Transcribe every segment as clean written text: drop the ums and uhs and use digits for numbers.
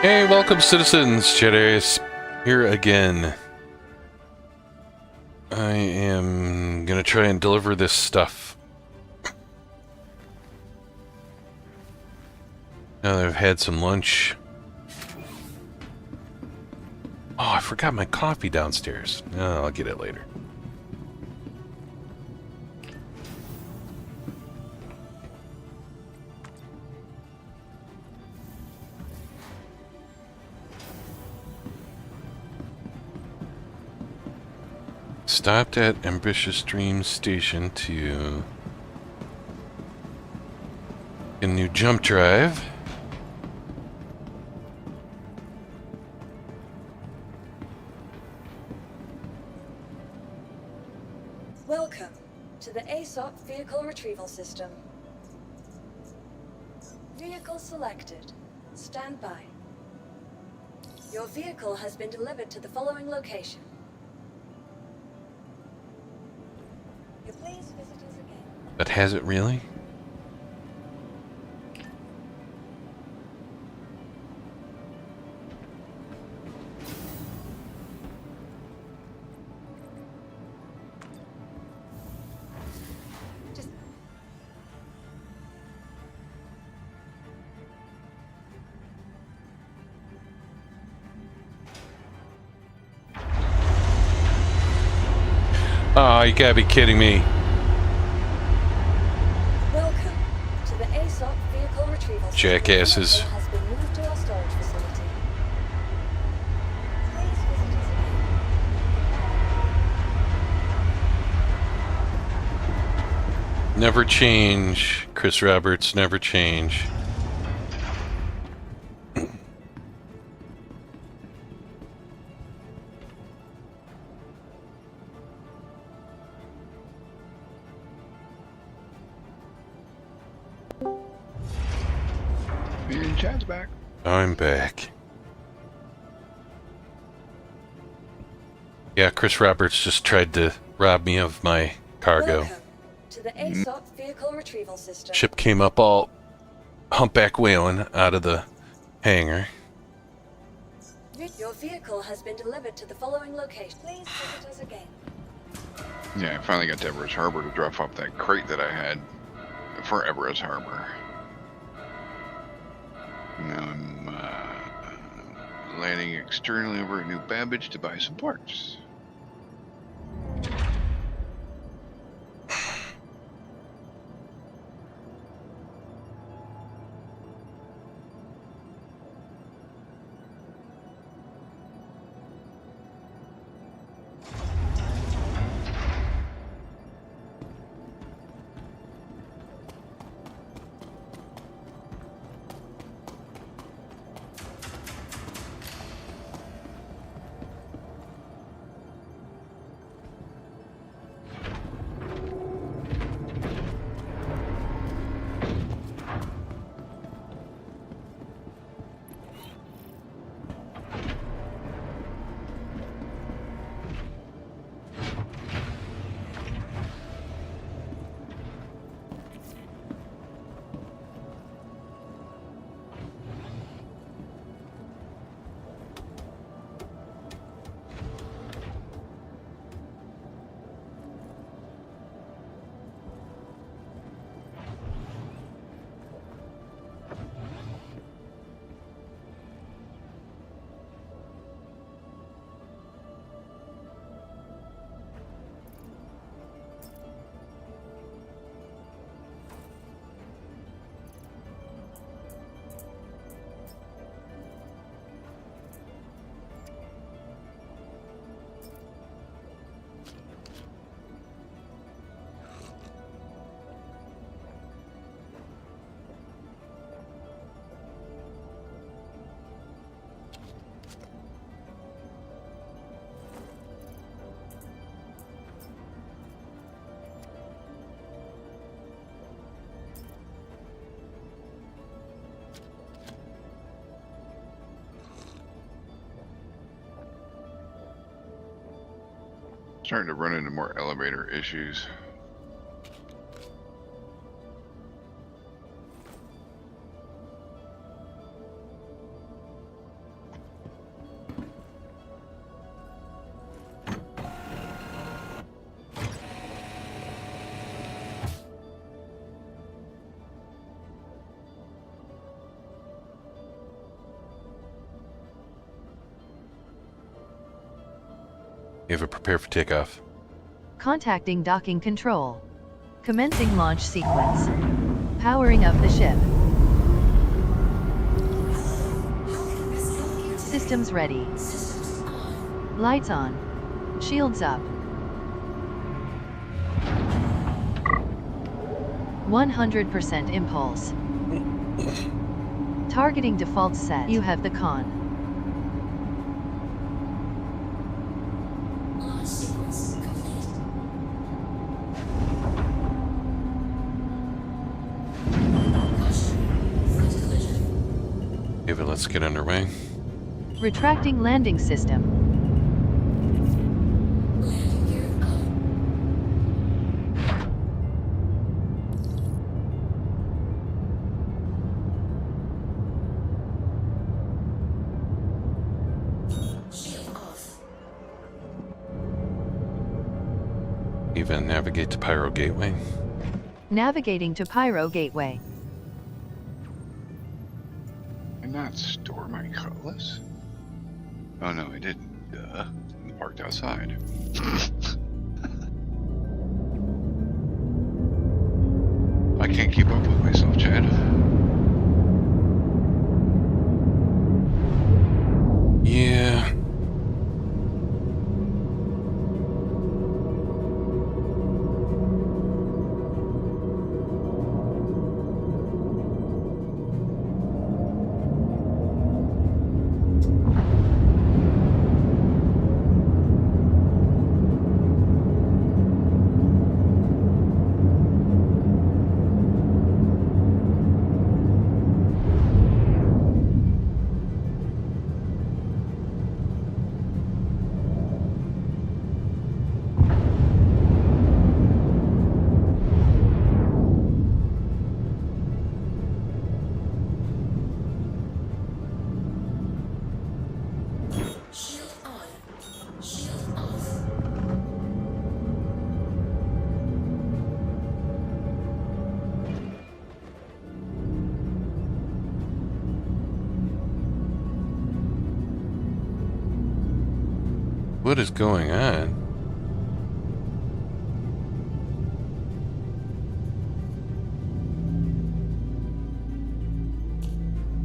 Hey, welcome citizens, Jedis here again. I am gonna try and deliver this stuff. Now that I've had some lunch. Oh, I forgot my coffee downstairs. Oh, I'll get it later. Stopped at Ambitious Dreams Station to get a new jump drive. Welcome to the ASOP Vehicle Retrieval System. Vehicle selected. Stand by. Your vehicle has been delivered to the following location. You please visit us again. But has it really? Oh, you gotta be kidding me. Welcome to the ASOP Vehicle Retrieval System. Jackasses. Your vehicle has been moved to our storage facility. Please visit us again. Never change, Chris Roberts, never change. And Chad's back. I'm back. Yeah, Chris Roberts just tried to rob me of my cargo. Welcome to the ASOP Vehicle Retrieval System. Ship came up all humpback whaling out of the hangar. Your vehicle has been delivered to the following location. Please visit us again. Yeah, I finally got to Everest Harbor to drop off that crate that I had for Everest Harbor. Now I'm landing externally over at New Babbage to buy some parts. Starting to run into more elevator issues. You have a prepare for takeoff. Contacting docking control. Commencing launch sequence. Powering up the ship. Systems ready. Lights on. Shields up. 100% impulse. Targeting default set. You have the con. David, let's get underway. Retracting landing system. Even navigate to Pyro Gateway. Navigating to Pyro Gateway. Did I not store my cutlass? Oh no, I didn't. Duh. I'm parked outside. I can't keep up with myself, Chad. Yeah. What is going on?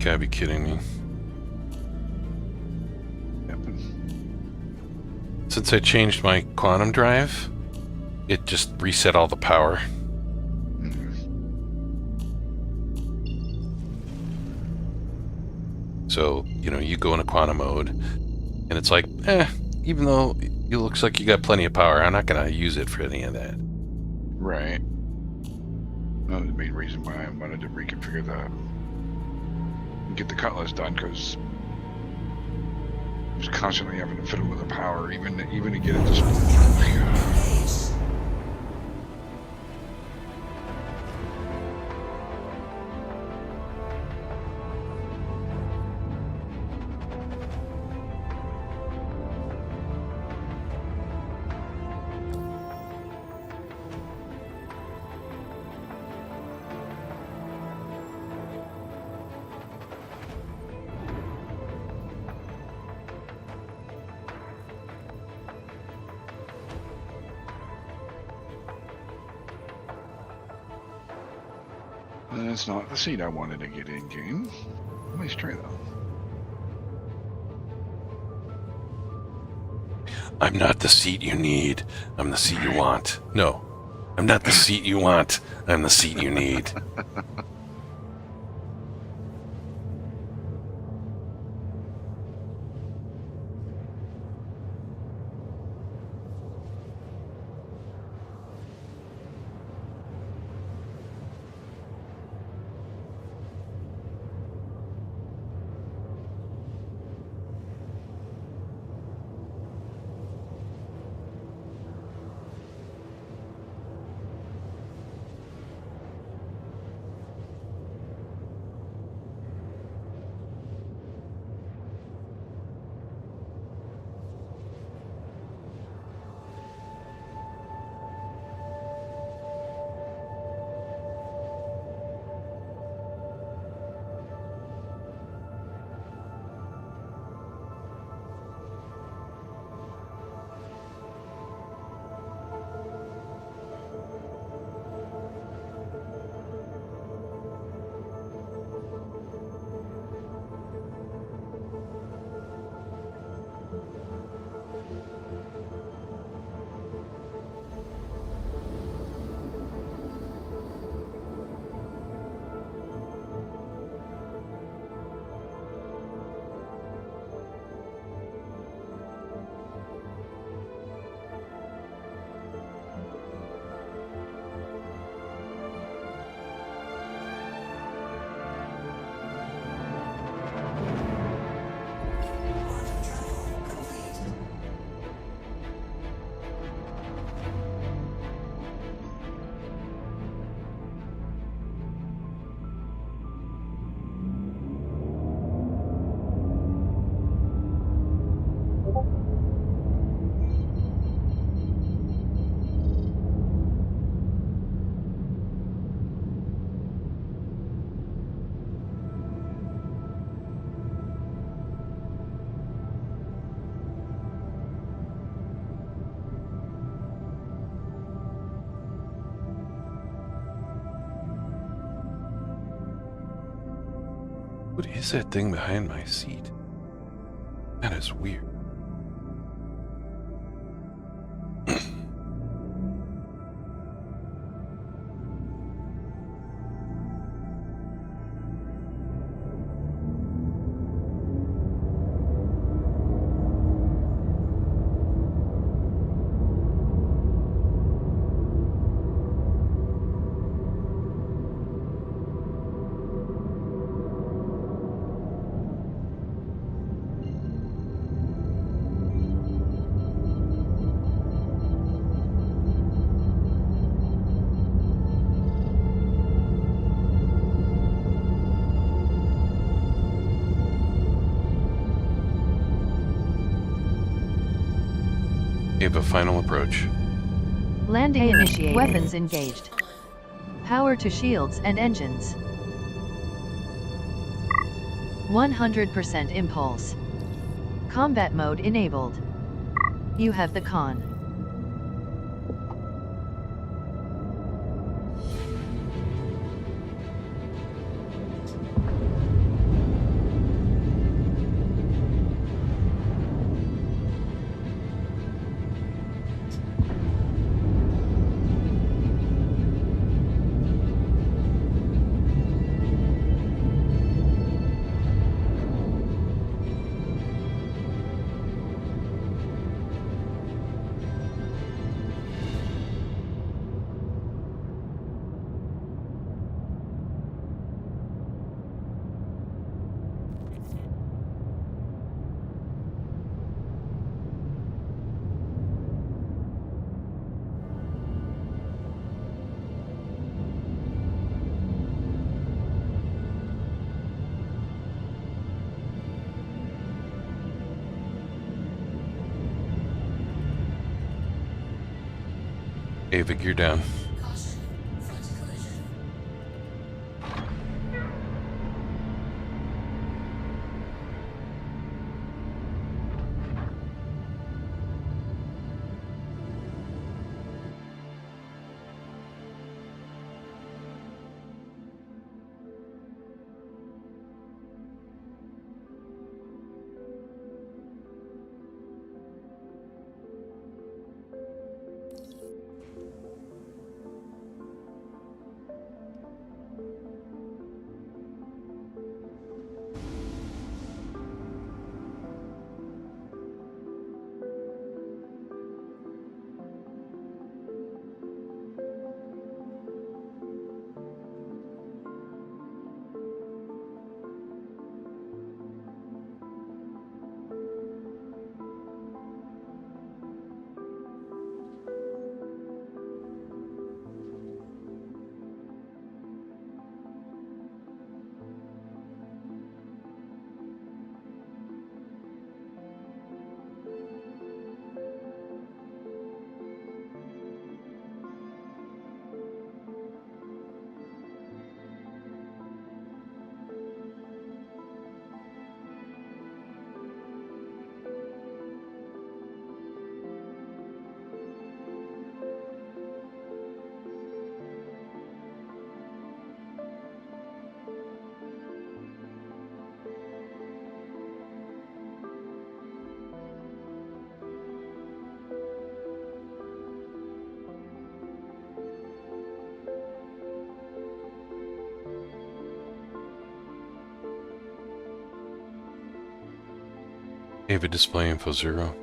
Gotta be kidding me. Since I changed my quantum drive, it just reset all the power. So, you know, you go into quantum mode, and it's like, even though it looks like you got plenty of power, I'm not gonna use it for any of that. Right. That was the main reason why I wanted to reconfigure that. And get the cutlass done, because I was constantly having to fiddle with the power, even to get it to... That's not the seat I wanted to get in game. Nice try though. I'm not the seat you need. I'm the seat you want. No, I'm not the seat you want. I'm the seat you need. What is that thing behind my seat? That is weird. Gave a final approach. Landing initiated. Weapons engaged. Power to shields and engines. 100% impulse. Combat mode enabled. You have the con. Ava, gear down. Ava, display info 0.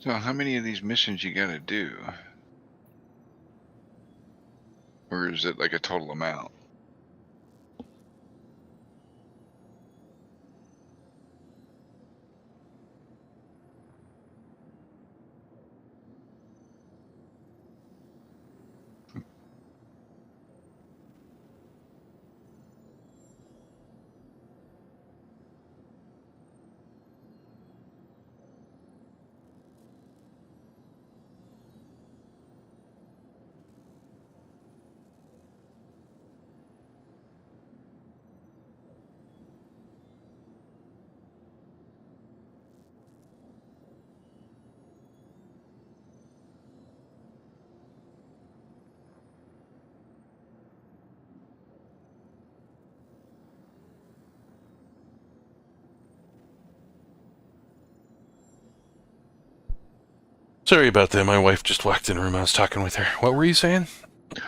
So how many of these missions you gotta do? Or is it like a total amount? Sorry about that. My wife just walked in the room. I was talking with her. What were you saying?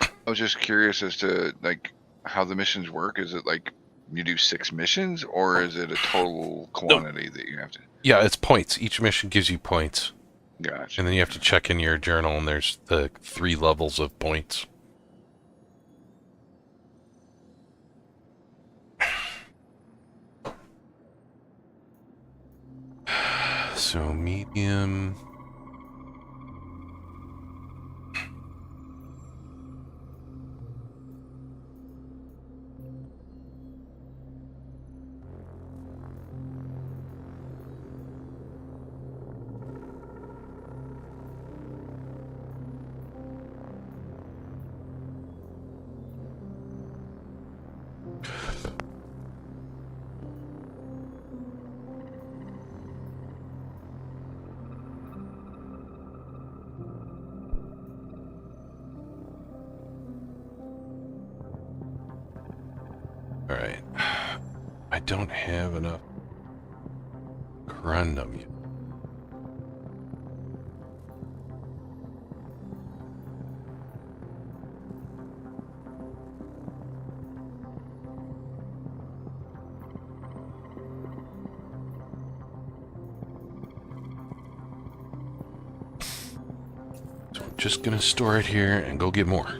I was just curious as to like how the missions work. Is it like you do 6 missions, or is it a total quantity that you have to? Yeah, it's points. Each mission gives you points. Gotcha. And then you have to check in your journal, and there's the 3 levels of points. So, medium... Alright. I don't have enough corundum yet. So I'm just gonna store it here and go get more.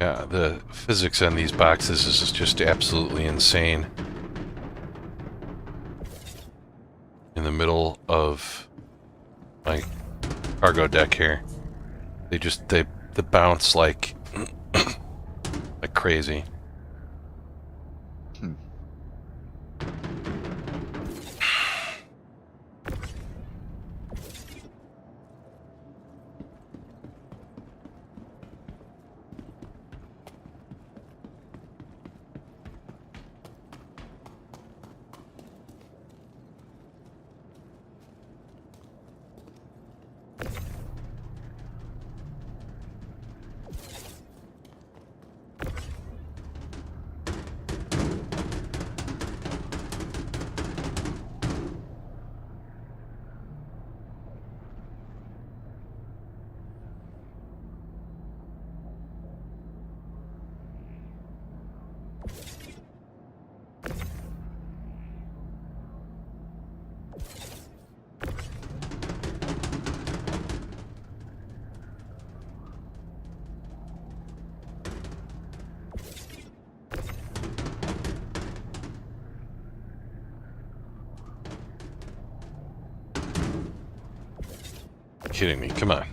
Yeah, the physics on these boxes is just absolutely insane. In the middle of my cargo deck here, they bounce like like crazy. kidding me? Come on.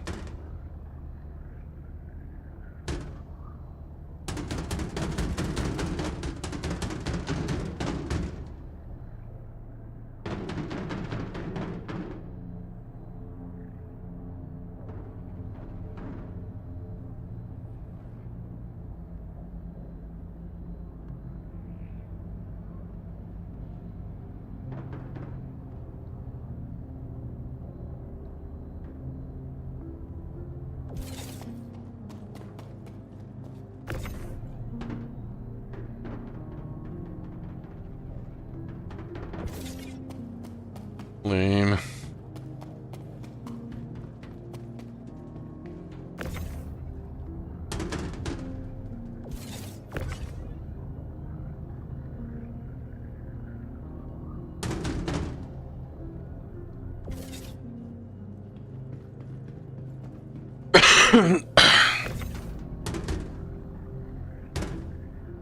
Lame.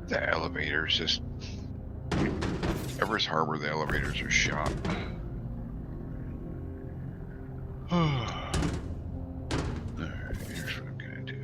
The elevators just... Everest Harbor, the elevators are shot. Alright, here's what I'm gonna do.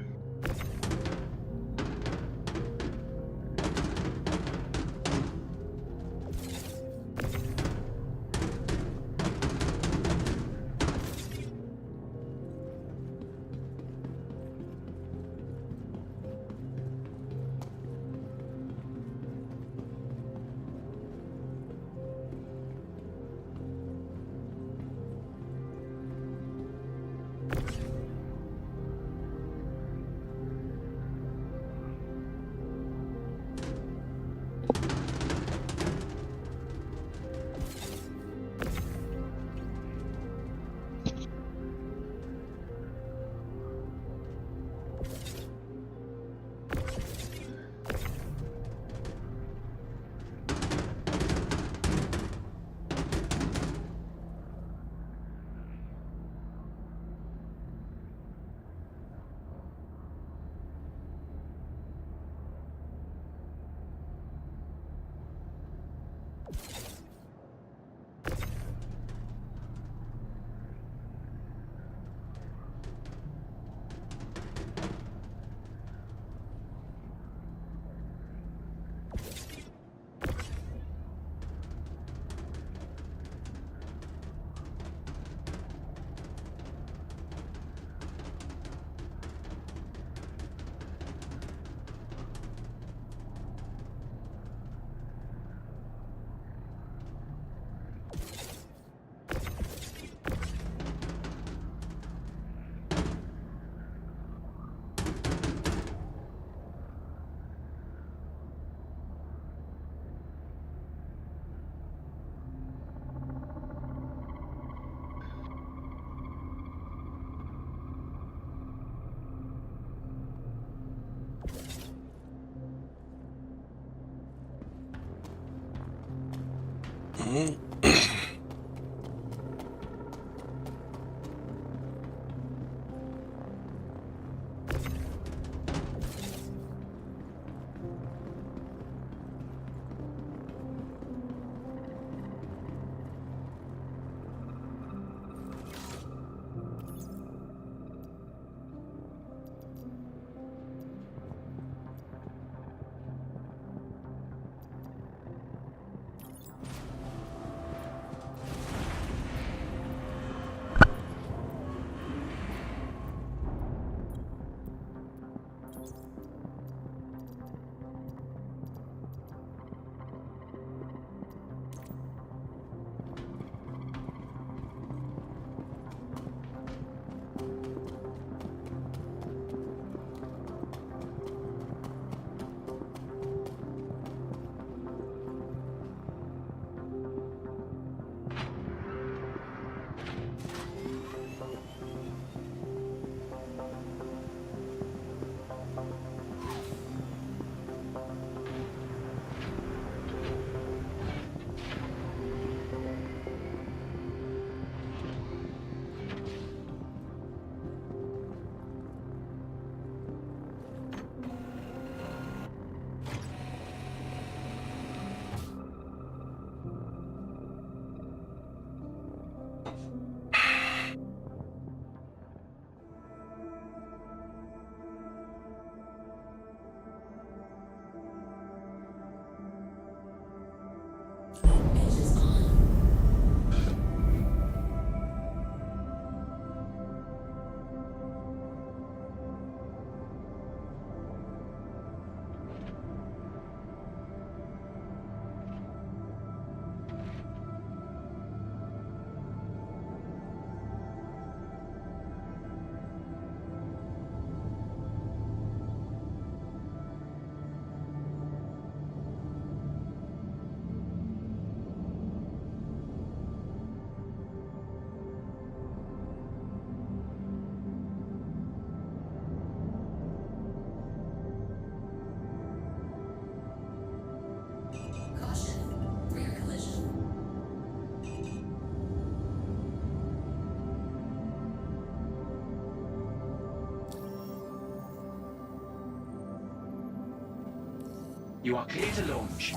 You are clear to launch.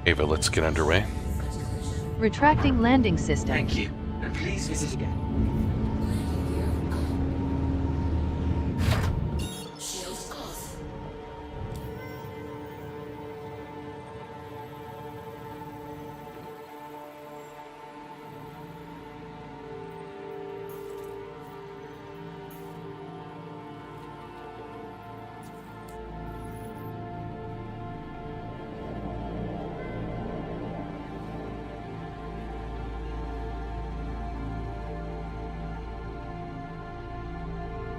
Ava, let's get underway. Retracting landing system. Thank you. And please visit again. Shields off.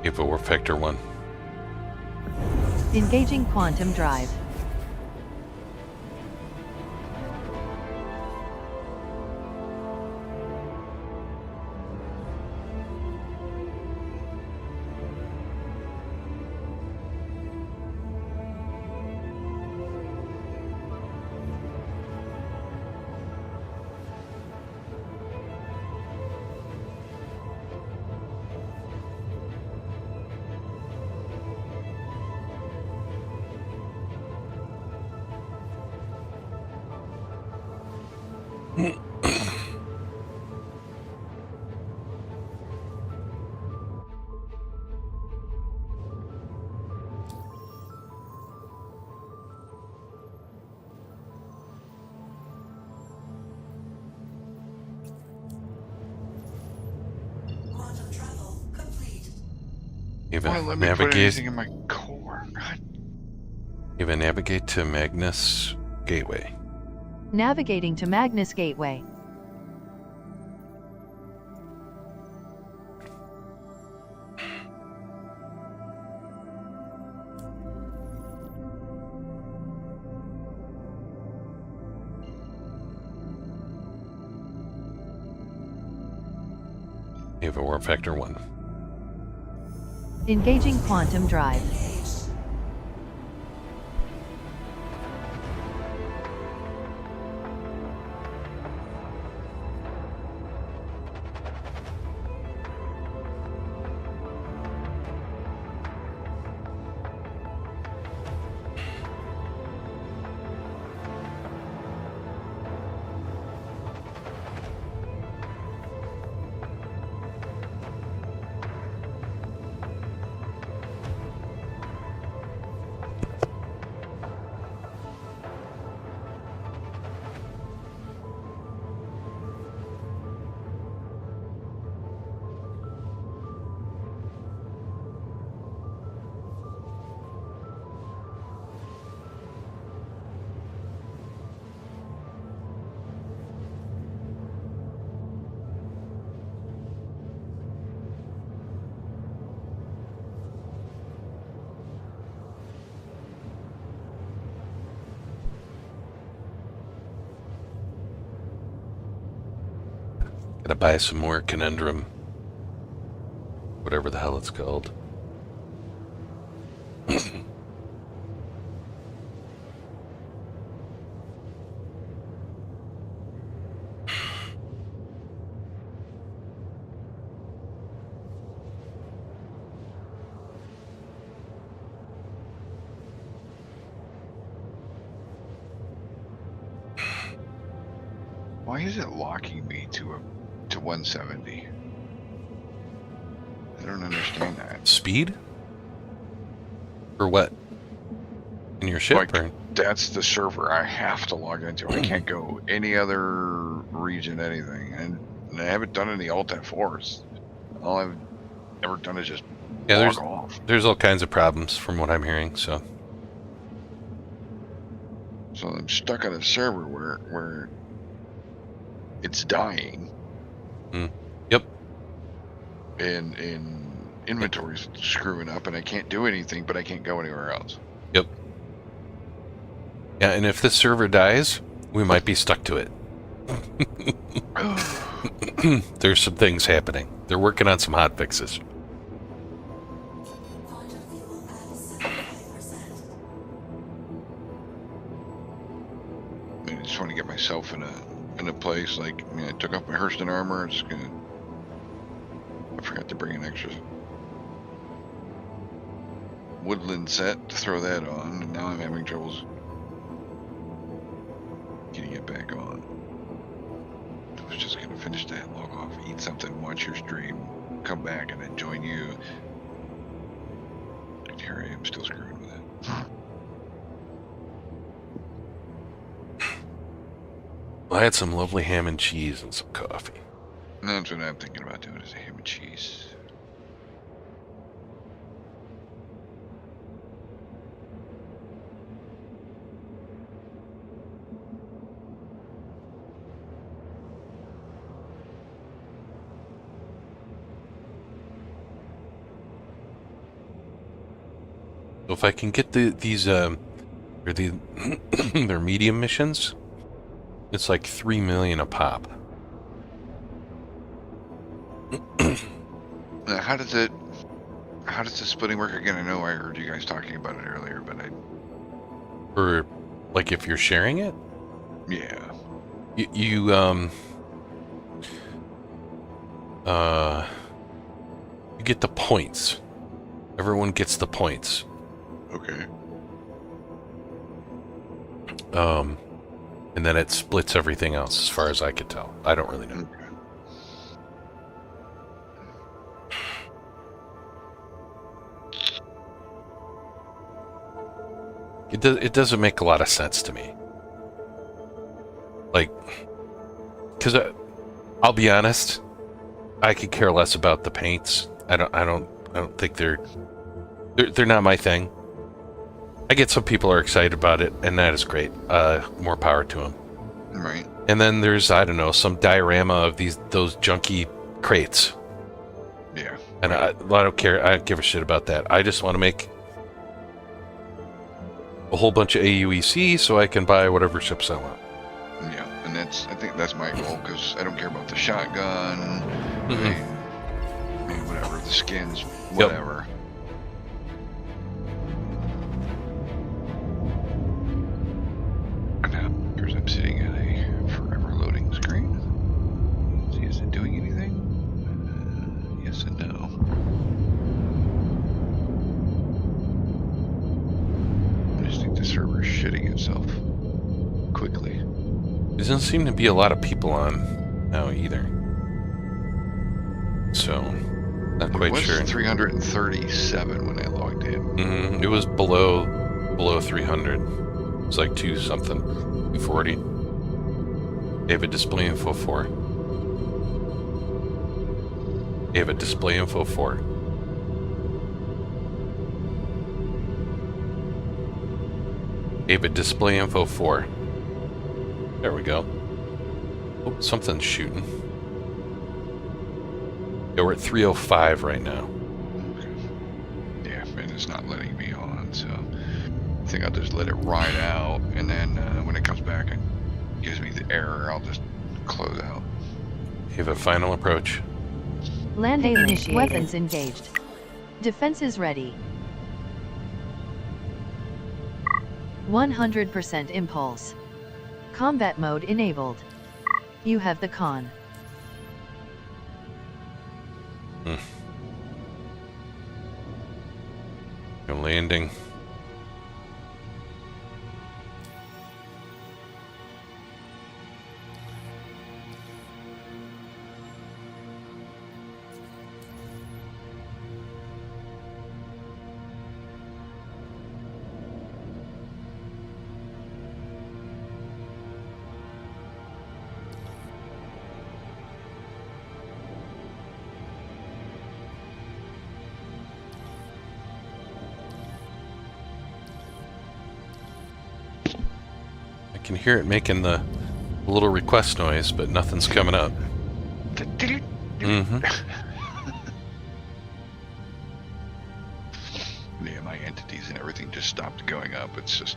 Ava, we're Vector 1. Engaging quantum drive. Quantum travel complete. Ava, Why let me put navigate. anything in my core? God. Ava, navigate to Magnus Gateway. Navigating to Magnus Gateway. Ava, we're Vector 1. Engaging quantum drive. Gotta buy some more Conundrum. Whatever the hell it's called. Why is it locking me to 170? I don't understand that. Speed? For what? In your ship? Like, Or? that's the server I have to log into. I can't go any other region, anything. And I haven't done any Alt F4s. All I've ever done is just Yeah, log off. there's all kinds of problems from what I'm hearing, so. So I'm stuck on a server where it's dying. Yep. And inventory's screwing up and I can't do anything, but I can't go anywhere else. Yep. Yeah, and if this server dies, we might be stuck to it. There's some things happening. They're working on some hot fixes. I just want to get myself in a place like, I mean, I took off my Hurston armor. It's gonna. I forgot to bring an extra woodland set to throw that on, and now I'm having troubles getting it back on. I was just gonna finish that, log off, eat something, watch your stream, come back, and then join you. And here I am still screwing with it. Well, I had some lovely ham and cheese and some coffee. And that's what I'm thinking about doing, is a ham and cheese. So if I can get these or the their medium missions, it's like 3 million a pop. Now, how does the splitting work again? I know I heard you guys talking about it earlier, but Or like if you're sharing it, yeah. you get the points. Everyone gets the points. Okay. And then it splits everything else, as far as I could tell. I don't really know. Okay. It doesn't make a lot of sense to me. Like, because I'll be honest, I could care less about the paints. I don't think they're not my thing. I get some people are excited about it, and that is great. More power to them. Right. And then there's, I don't know, some diorama of those junky crates. Yeah. And I don't care. I don't give a shit about that. I just want to make a whole bunch of AUEC so I can buy whatever ships I want. Yeah, and I think that's my goal, because I don't care about the shotgun, Mm-hmm. I mean, whatever, the skins, whatever. And now, because I'm sitting at a forever loading screen. See, is it doing anything? Yes and no. I just think the server's shitting itself quickly. There doesn't seem to be a lot of people on now either. So, not quite sure. It was 337 when I logged in. It was below 300. It was like 2 something, 240. David, display info 4. David, display info 4. David, display info 4. There we go. Oh, something's shooting. Yeah, we're at 305 right now. Okay. Yeah, and it's not letting me on, so I think I'll just let it ride out, and then when it comes back and gives me the error, I'll just close out. You have a final approach. Landing initiated. Weapons engaged. Defenses ready. 100% impulse. Combat mode enabled. You have the con. You're landing. I can hear it making the little request noise, but nothing's coming up. Mm-hmm. my entities and everything just stopped going up. It's just,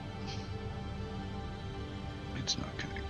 it's not connecting.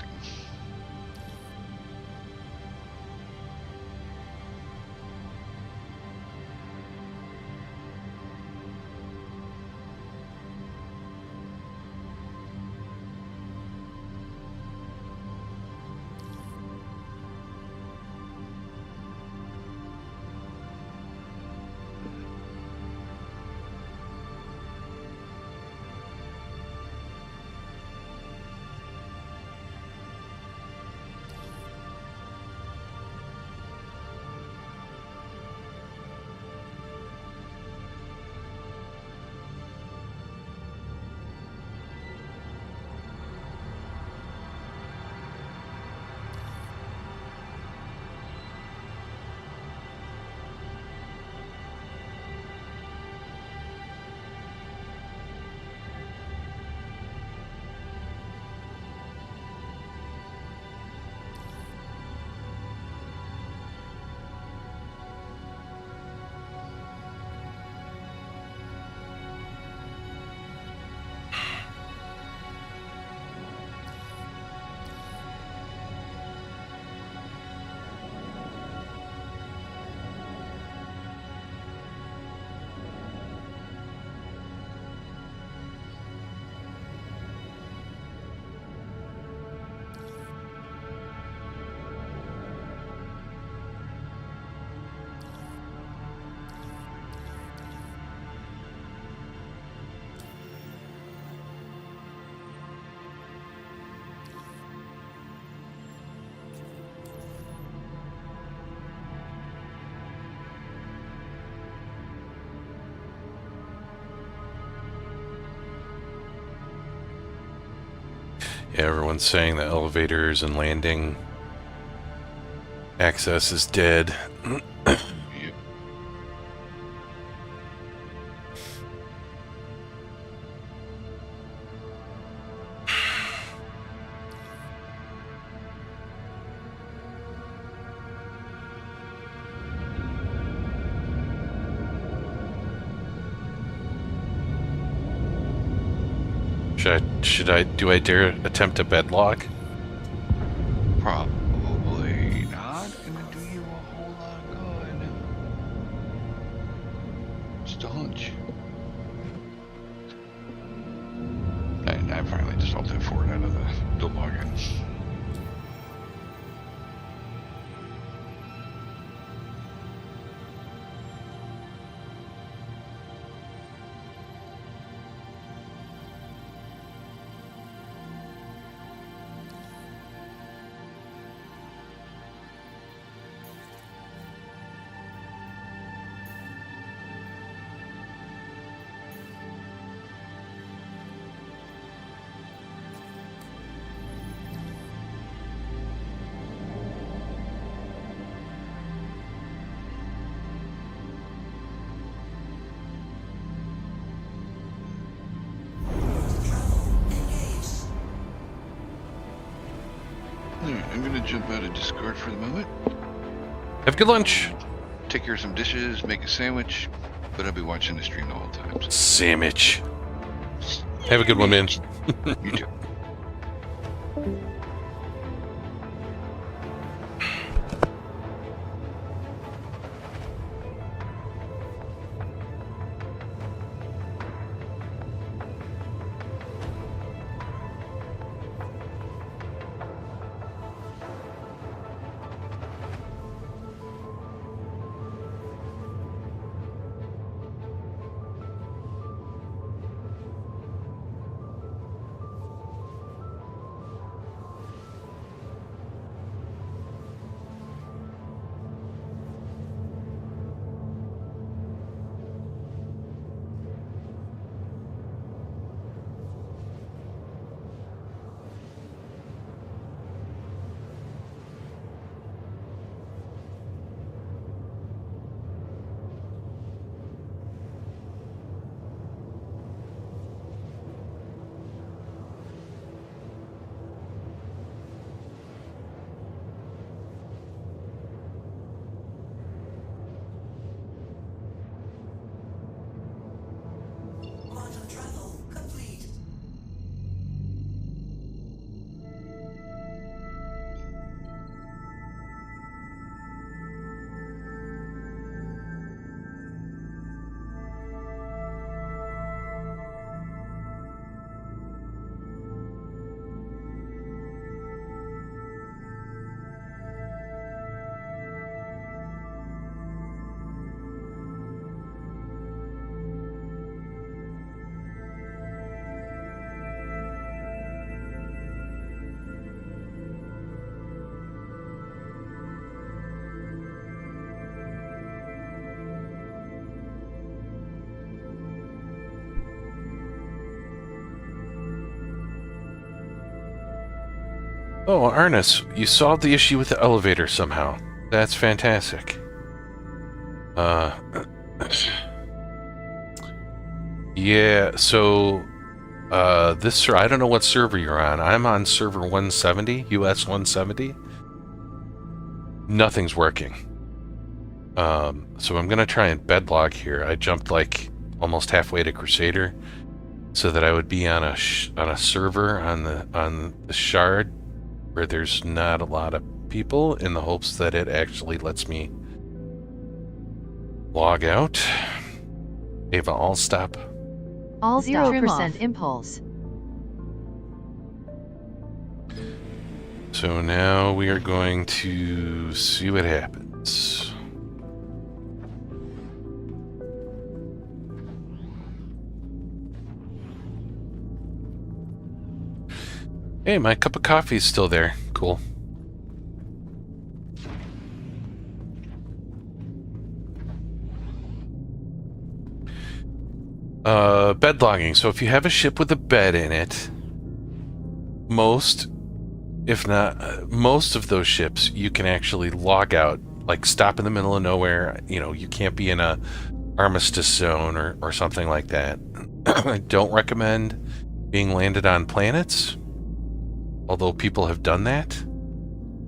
Yeah, everyone's saying the elevators and landing access is dead. Yep. Do I dare attempt a bedlock? Probably not gonna do you a whole lot of good. Just a hunch. And I finally just ulted forward out of the login. Alright, I'm gonna jump out of Discord for the moment. Have a good lunch. Take care of some dishes, make a sandwich, but I'll be watching the stream the whole time. So. Sandwich. Have a good one, man. You too. Oh, Arnis, you solved the issue with the elevator somehow. That's fantastic. Yeah, so, I don't know what server you're on. I'm on server 170, US 170. Nothing's working. So I'm gonna try and bedlog here. I jumped like almost halfway to Crusader so that I would be on a server on the shard where there's not a lot of people, in the hopes that it actually lets me log out. Ava, I'll stop. All 0% impulse. So now we are going to see what happens. Hey, my cup of coffee is still there. Cool. Bed logging. So if you have a ship with a bed in it, most, if not most of those ships, you can actually log out, like stop in the middle of nowhere. You know, you can't be in a armistice zone or something like that. I don't recommend being landed on planets, although people have done that.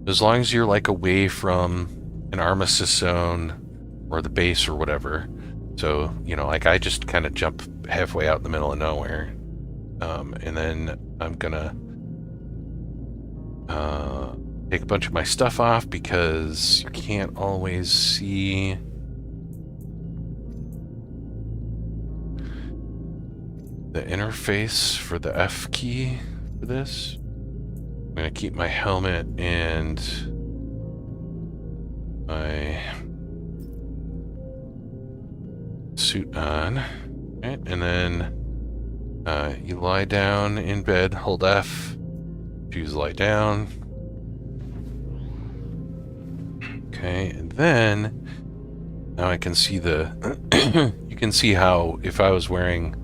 As long as you're like away from an armistice zone or the base or whatever. So, you know, like I just kind of jump halfway out in the middle of nowhere. And then I'm gonna take a bunch of my stuff off because you can't always see the interface for the F key for this. I'm gonna keep my helmet and my suit on. Right, and then you lie down in bed, hold F, choose lie down. Okay, and then now I can see the you can see how if I was wearing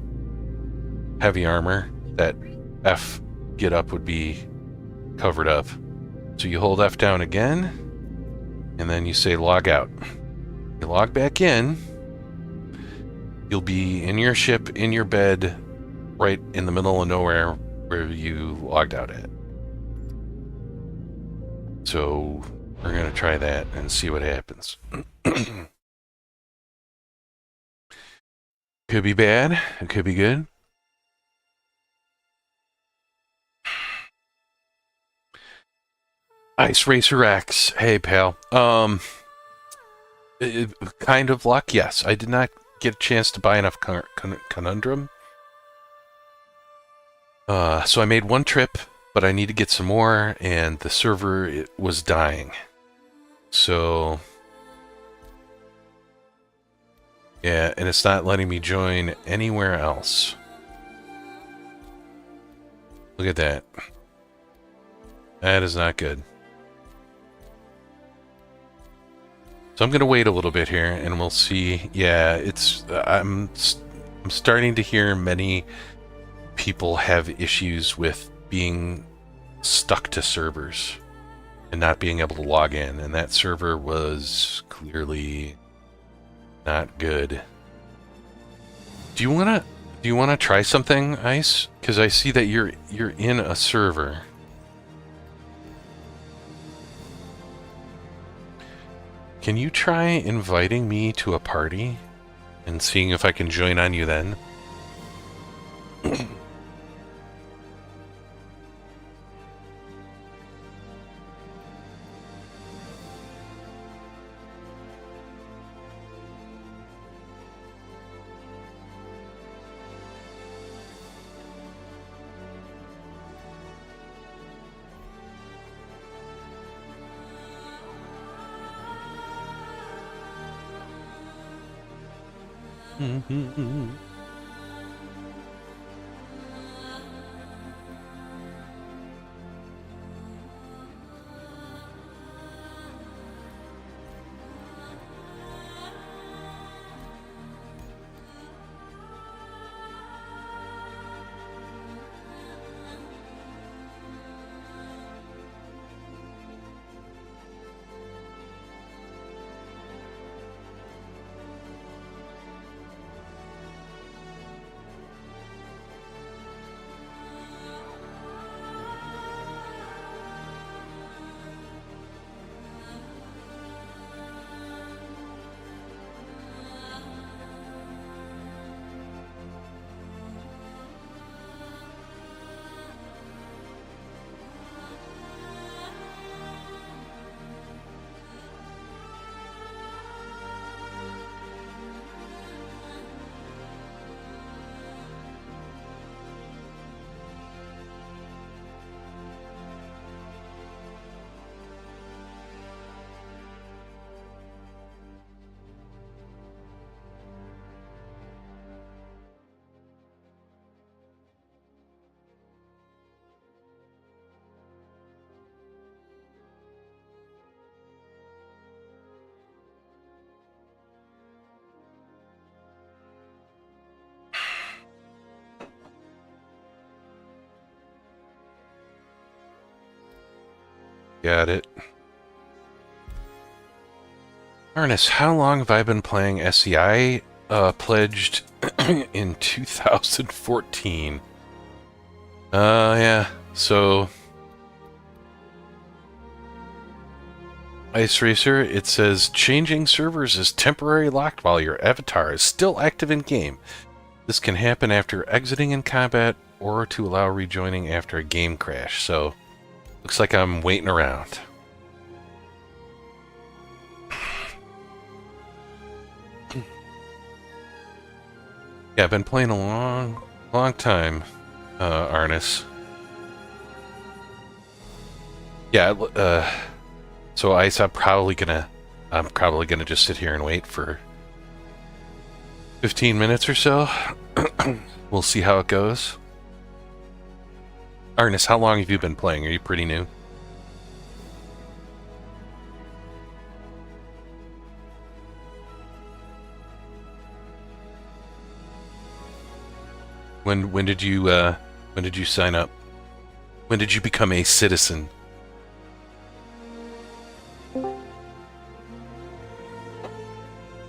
heavy armor, that F get up would be covered up. So you hold F down again, and then you say log out. You log back in, you'll be in your ship, in your bed, right in the middle of nowhere where you logged out at. So we're going to try that and see what happens. Could be bad, it could be good. Ice Racer X. Hey, pal. Kind of luck, yes. I did not get a chance to buy enough conundrum. So I made one trip, but I need to get some more, and the server was dying. So yeah, and it's not letting me join anywhere else. Look at that. That is not good. So I'm going to wait a little bit here, and we'll see. Yeah, it's I'm starting to hear many people have issues with being stuck to servers and not being able to log in, and that server was clearly not good. Do you want to try something, Ice? Because I see that you're in a server. Can you try inviting me to a party and seeing if I can join on you then? Got it. Ernest, how long have I been playing SEI? Pledged in 2014. Yeah. So, Ice Racer, it says changing servers is temporarily locked while your avatar is still active in game. This can happen after exiting in combat or to allow rejoining after a game crash. So, looks like I'm waiting around. Yeah, I've been playing a long time, Arnis. Yeah, so Ice, I'm probably gonna just sit here and wait for 15 minutes or so. We'll see how it goes. Arnis, how long have you been playing? Are you pretty new? When did you sign up? When did you become a citizen?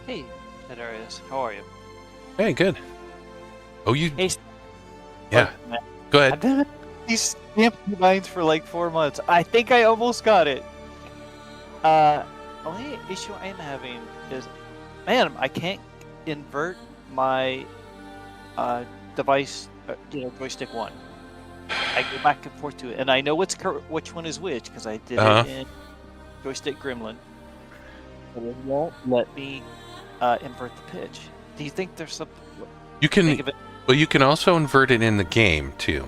Hey, Darius, how are you? Hey, good. Oh, you? Hey, Yeah. man, Go I've ahead. been at these stamp mines for like 4 months. I think I almost got it. Only issue I am having is, man, I can't invert my device, joystick 1. I go back and forth to it, and I know which one is which because I did it in joystick gremlin, but it won't let me invert the pitch. Do you think there's some? You can. Well, you can also invert it in the game too.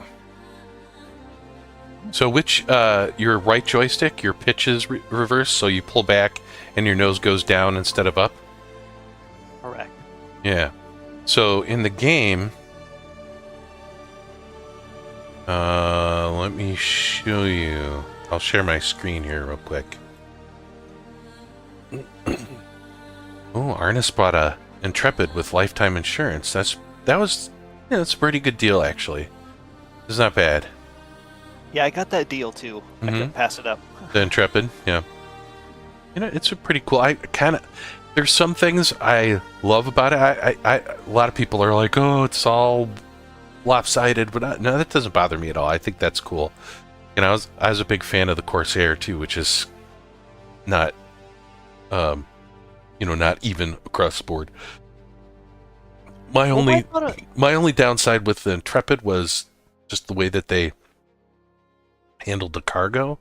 So which your right joystick, your pitch is reversed, so you pull back and your nose goes down instead of up. Correct. Yeah. So in the game, let me show you. I'll share my screen here real quick. Oh, Arnis bought a Intrepid with lifetime insurance. That's a pretty good deal actually. It's not bad. Yeah, I got that deal too. I couldn't pass it up. The Intrepid, yeah. You know, it's a pretty cool. There's some things I love about it. A lot of people are like, oh, it's all lopsided, but no, that doesn't bother me at all. I think that's cool. And I was a big fan of the Corsair too, which is not, not even across the board. My Well, only I thought it- my only downside with the Intrepid was just the way that they handled the cargo,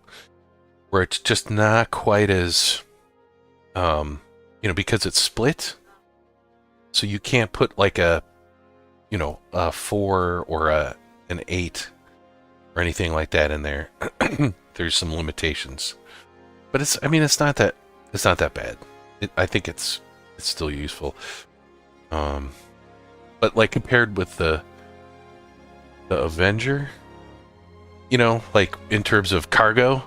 where it's just not quite as, because it's split, so you can't put like a 4 or an 8 or anything like that in there. There's some limitations, but it's not that bad. I think it's still useful. But like compared with the Avenger, like in terms of cargo,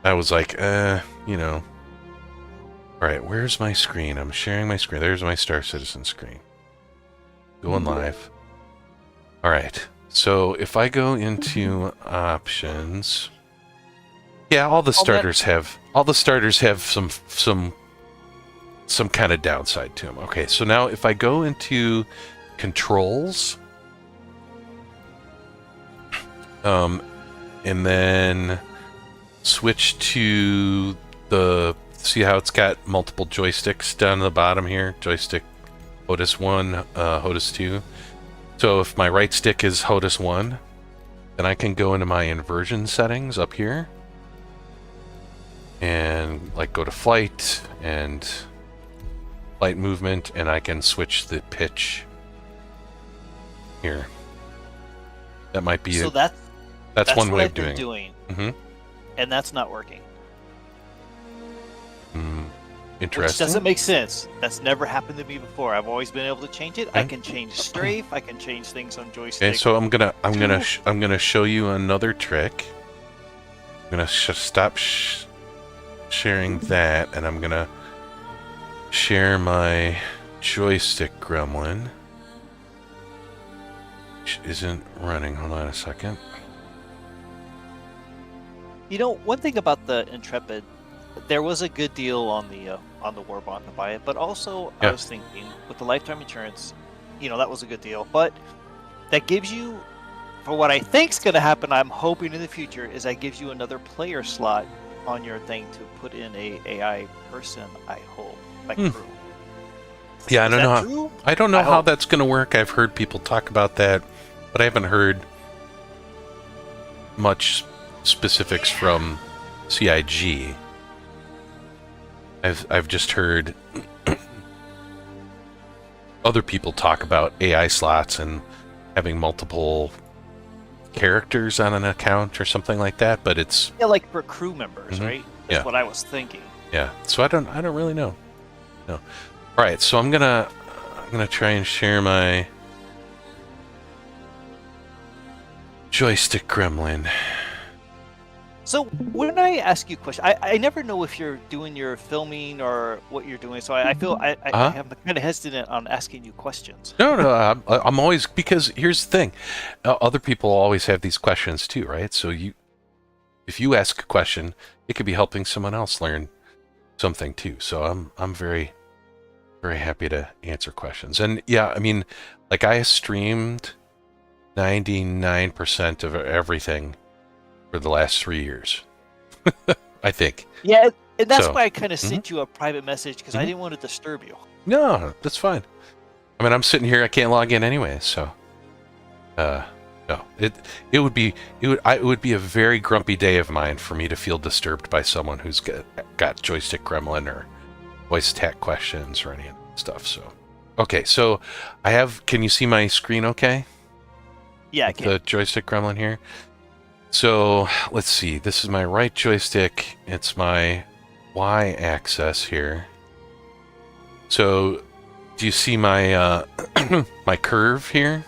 I was like, all right, where's my screen? I'm sharing my screen. There's my Star Citizen screen. Going live. All right. So if I go into options, yeah, all the starters have some kind of downside to them. Okay, so now if I go into controls, and then switch to see how it's got multiple joysticks down at the bottom here? Joystick HOTAS 1, HOTAS 2. So if my right stick is HOTAS 1, then I can go into my inversion settings up here and like go to flight and flight movement, and I can switch the pitch here. That might be So that's one what way I've of been doing it. doing, and that's not working. Which Interesting. doesn't make sense. That's never happened to me before. I've always been able to change it. I can change strafe. I can change things on joystick. Okay, so I'm gonna show you another trick. I'm gonna stop sharing that, and I'm gonna share my joystick gremlin, which isn't running. Hold on a second. One thing about the Intrepid, there was a good deal on the Warbond to buy it, but also I was thinking with the lifetime insurance, that was a good deal. But that gives you, for what I think's going to happen, I'm hoping in the future, is that gives you another player slot on your thing to put in a AI person. I hope, like crew. Yeah, I don't know how hope. that's going to work. I've heard people talk about that, but I haven't heard much specifics from CIG. I've just heard other people talk about AI slots and having multiple characters on an account or something like that, but it's like for crew members, right? That's what I was thinking. Yeah. So I don't really know. No. All right. So I'm gonna try and share my joystick gremlin. So when I ask you a question, I never know if you're doing your filming or what you're doing. So I feel I am kind of hesitant on asking you questions. No, I'm always, because here's the thing, other people always have these questions too, right? So if you ask a question, it could be helping someone else learn something too. So I'm very, very happy to answer questions. And yeah, I mean, like I streamed 99% of everything for the last 3 years, I think. Yeah, and that's why I kind of sent you a private message, because I didn't want to disturb you. No, that's fine. I mean, I'm sitting here, I can't log in anyway, so no. It would be a very grumpy day of mine for me to feel disturbed by someone who's got joystick gremlin or VoiceAttack questions or any of that stuff. So okay, so can you see my screen okay? Yeah, I can. The joystick gremlin here. So let's see, this is my right joystick, it's my Y-axis here. So do you see my my curve here?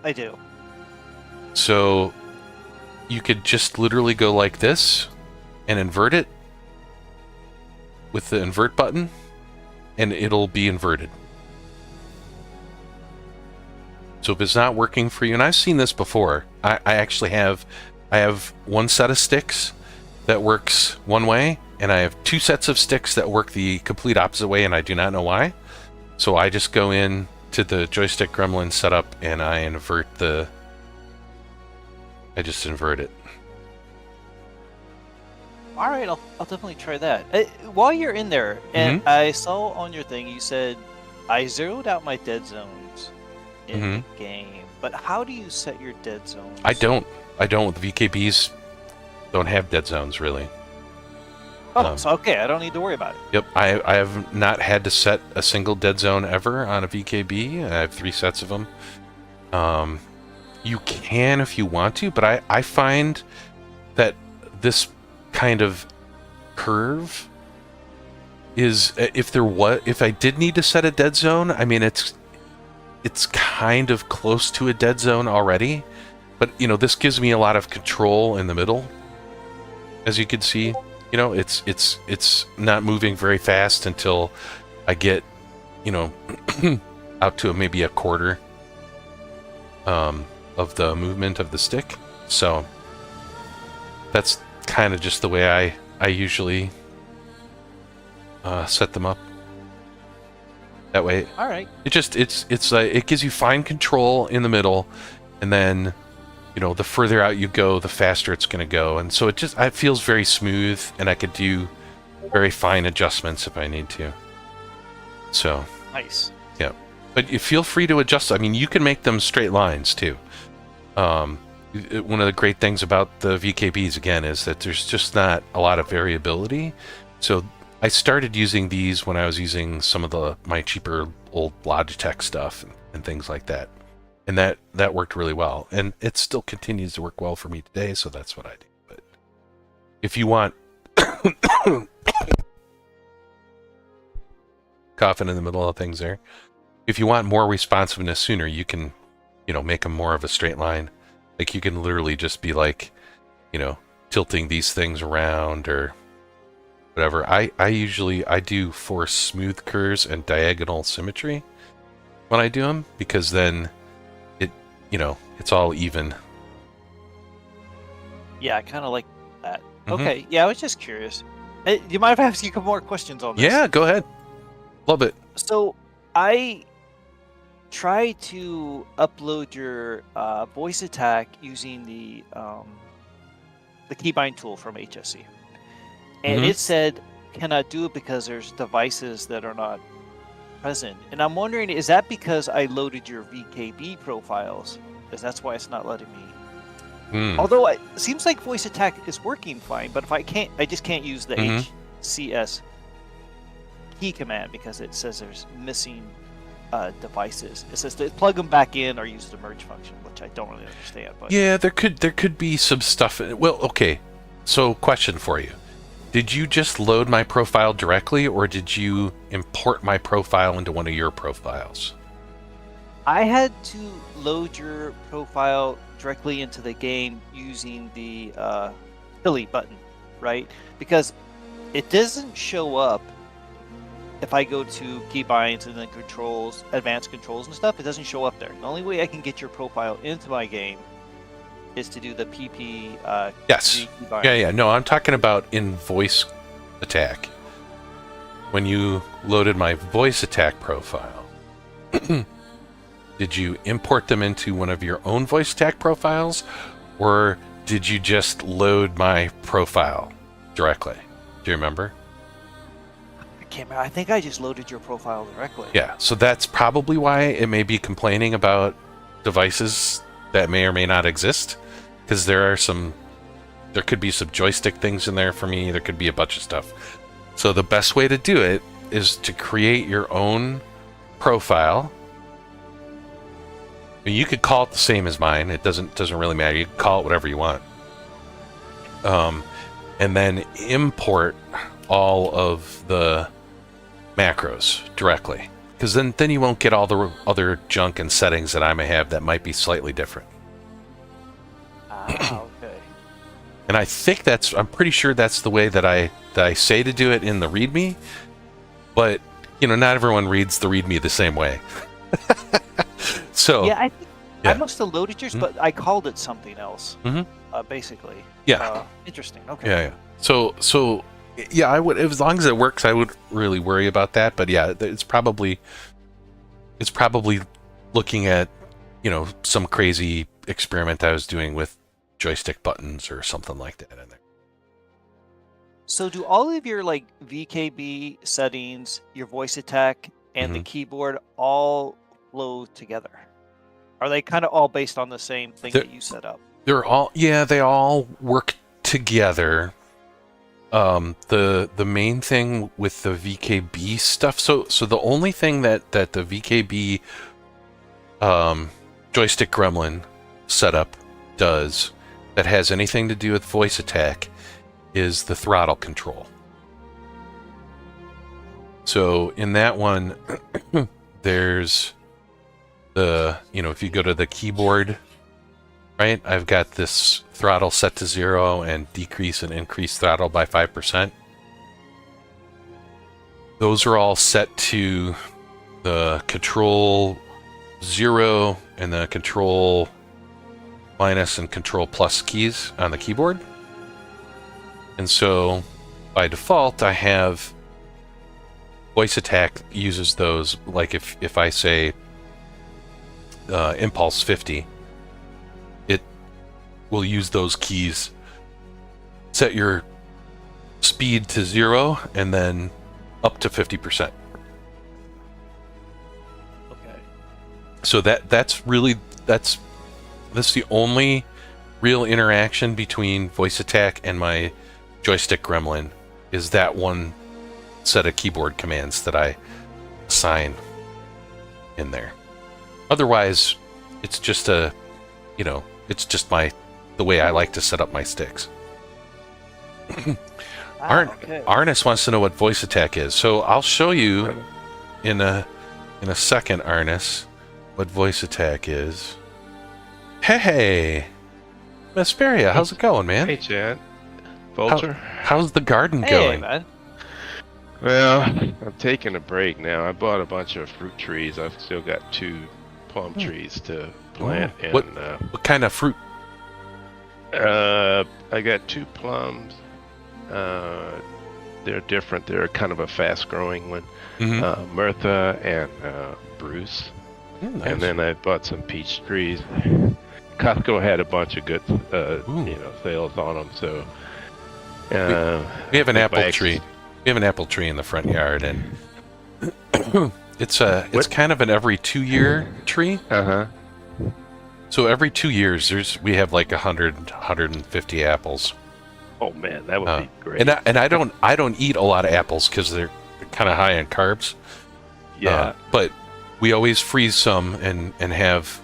I do. So you could just literally go like this and invert it with the invert button, and it'll be inverted. So if it's not working for you, and I've seen this before, I actually have one set of sticks that works one way, and I have two sets of sticks that work the complete opposite way, and I do not know why. So I just go in to the joystick gremlin setup and I just invert it. All right, I'll definitely try that. While you're in there, and I saw on your thing you said I zeroed out my dead zones in the game. But how do you set your dead zones? I don't. The VKBs don't have dead zones really. Oh, so okay, I don't need to worry about it. Yep, I have not had to set a single dead zone ever on a VKB. I have 3 sets of them. You can if you want to, but I find that this kind of curve is, if I did need to set a dead zone, I mean it's kind of close to a dead zone already, but you know, this gives me a lot of control in the middle, as you can see. You know, it's not moving very fast until I get, you know, out to maybe a quarter of the movement of the stick. So that's kind of just the way I usually set them up. That way, all right. It gives you fine control in the middle, and then, you know, the further out you go, the faster it's going to go, and so it feels very smooth, and I could do very fine adjustments if I need to. So Nice. yeah, but you feel free to adjust. I mean, you can make them straight lines too. One of the great things about the VKBs again is that there's just not a lot of variability. So I started using these when I was using some of my cheaper old Logitech stuff and things like that. And that worked really well. And it still continues to work well for me today, so that's what I do. But if you want coughing in the middle of things there. If you want more responsiveness sooner, you can, you know, make them more of a straight line. Like you can literally just be like, you know, tilting these things around or whatever. I do force smooth curves and diagonal symmetry when I do them, because then it, you know, it's all even. Yeah, I kind of like that. Okay, yeah, I was just curious. Hey, do you mind if I ask you a couple more questions on this? Yeah, go ahead. Love it. So I try to upload your VoiceAttack using the keybind tool from HSC, and it said cannot do it because there's devices that are not present. And I'm wondering, is that because I loaded your VKB profiles? Because that's why it's not letting me. Although it seems like VoiceAttack is working fine, but if I just can't use the HCS key command because it says there's missing devices. It says to plug them back in or use the merge function, which I don't really understand. But yeah, there could be some stuff. Well, okay. So, question for you: did you just load my profile directly, or did you import my profile into one of your profiles? I had to load your profile directly into the game using the delete button, right? Because it doesn't show up if I go to keybinds and then controls, advanced controls and stuff. It doesn't show up there. The only way I can get your profile into my game is to do the PP. Yes. keybind. Yeah. No, I'm talking about in VoiceAttack. When you loaded my VoiceAttack profile, did you import them into one of your own VoiceAttack profiles, or did you just load my profile directly? Do you remember? I can't remember. I think I just loaded your profile directly. Yeah, so that's probably why it may be complaining about devices that may or may not exist, because there could be some joystick things in there for me. There could be a bunch of stuff. So the best way to do it is to create your own profile. You could call it the same as mine. It doesn't really matter. You can call it whatever you want. And then import all of the macros directly, because then you won't get all the other junk and settings that I may have that might be slightly different. Okay. And I think I'm pretty sure that's the way that I say to do it in the README. But you know, not everyone reads the README the same way. So yeah, I think I must have loaded yours, but I called it something else. Basically. Yeah. Interesting. Okay. Yeah. So yeah, I would, as long as it works, I would really worry about that. But yeah, it's probably looking at, you know, some crazy experiment I was doing with joystick buttons or something like that in there. So do all of your like VKB settings, your voice attack, and the keyboard all flow together? Are they kind of all based on the same thing that you set up? They're all, yeah, they all work together. The main thing with the VKB stuff, so the only thing that the VKB joystick gremlin setup does that has anything to do with voice attack is the throttle control. So in that one, there's the, if you go to the keyboard, right, I've got this throttle set to 0 and decrease and increase throttle by 5%. Those are all set to the control 0 and the control minus and control plus keys on the keyboard. And so by default, I have voice attack uses those, like if I say impulse 50, it will use those keys. Set your speed to 0 and then up to 50%. Okay. So that's the only real interaction between voice attack and my joystick gremlin, is that one set of keyboard commands that I assign in there. Otherwise, it's just the way I like to set up my sticks. Okay. Arnis wants to know what voice attack is, so I'll show you in a second, Arnis, what voice attack is. Hey, Vesperia, how's it going, man? Hey, Chad. Vulture. How's the garden Hey, going? man. Well, I'm taking a break now. I bought a bunch of fruit trees. I've still got 2 plum trees to plant. And, what kind of fruit? I got 2 plums. They're different. They're kind of a fast-growing one. Mirtha and Bruce. Nice. And then I bought some peach trees. Costco had a bunch of good, sales on them. So we have an apple tree. We have an apple tree in the front yard, and it's kind of an every 2-year tree. So every 2 years, we have like 150 apples. Oh man, that would be great. And I don't eat a lot of apples because they're kind of high in carbs. Yeah. But we always freeze some and have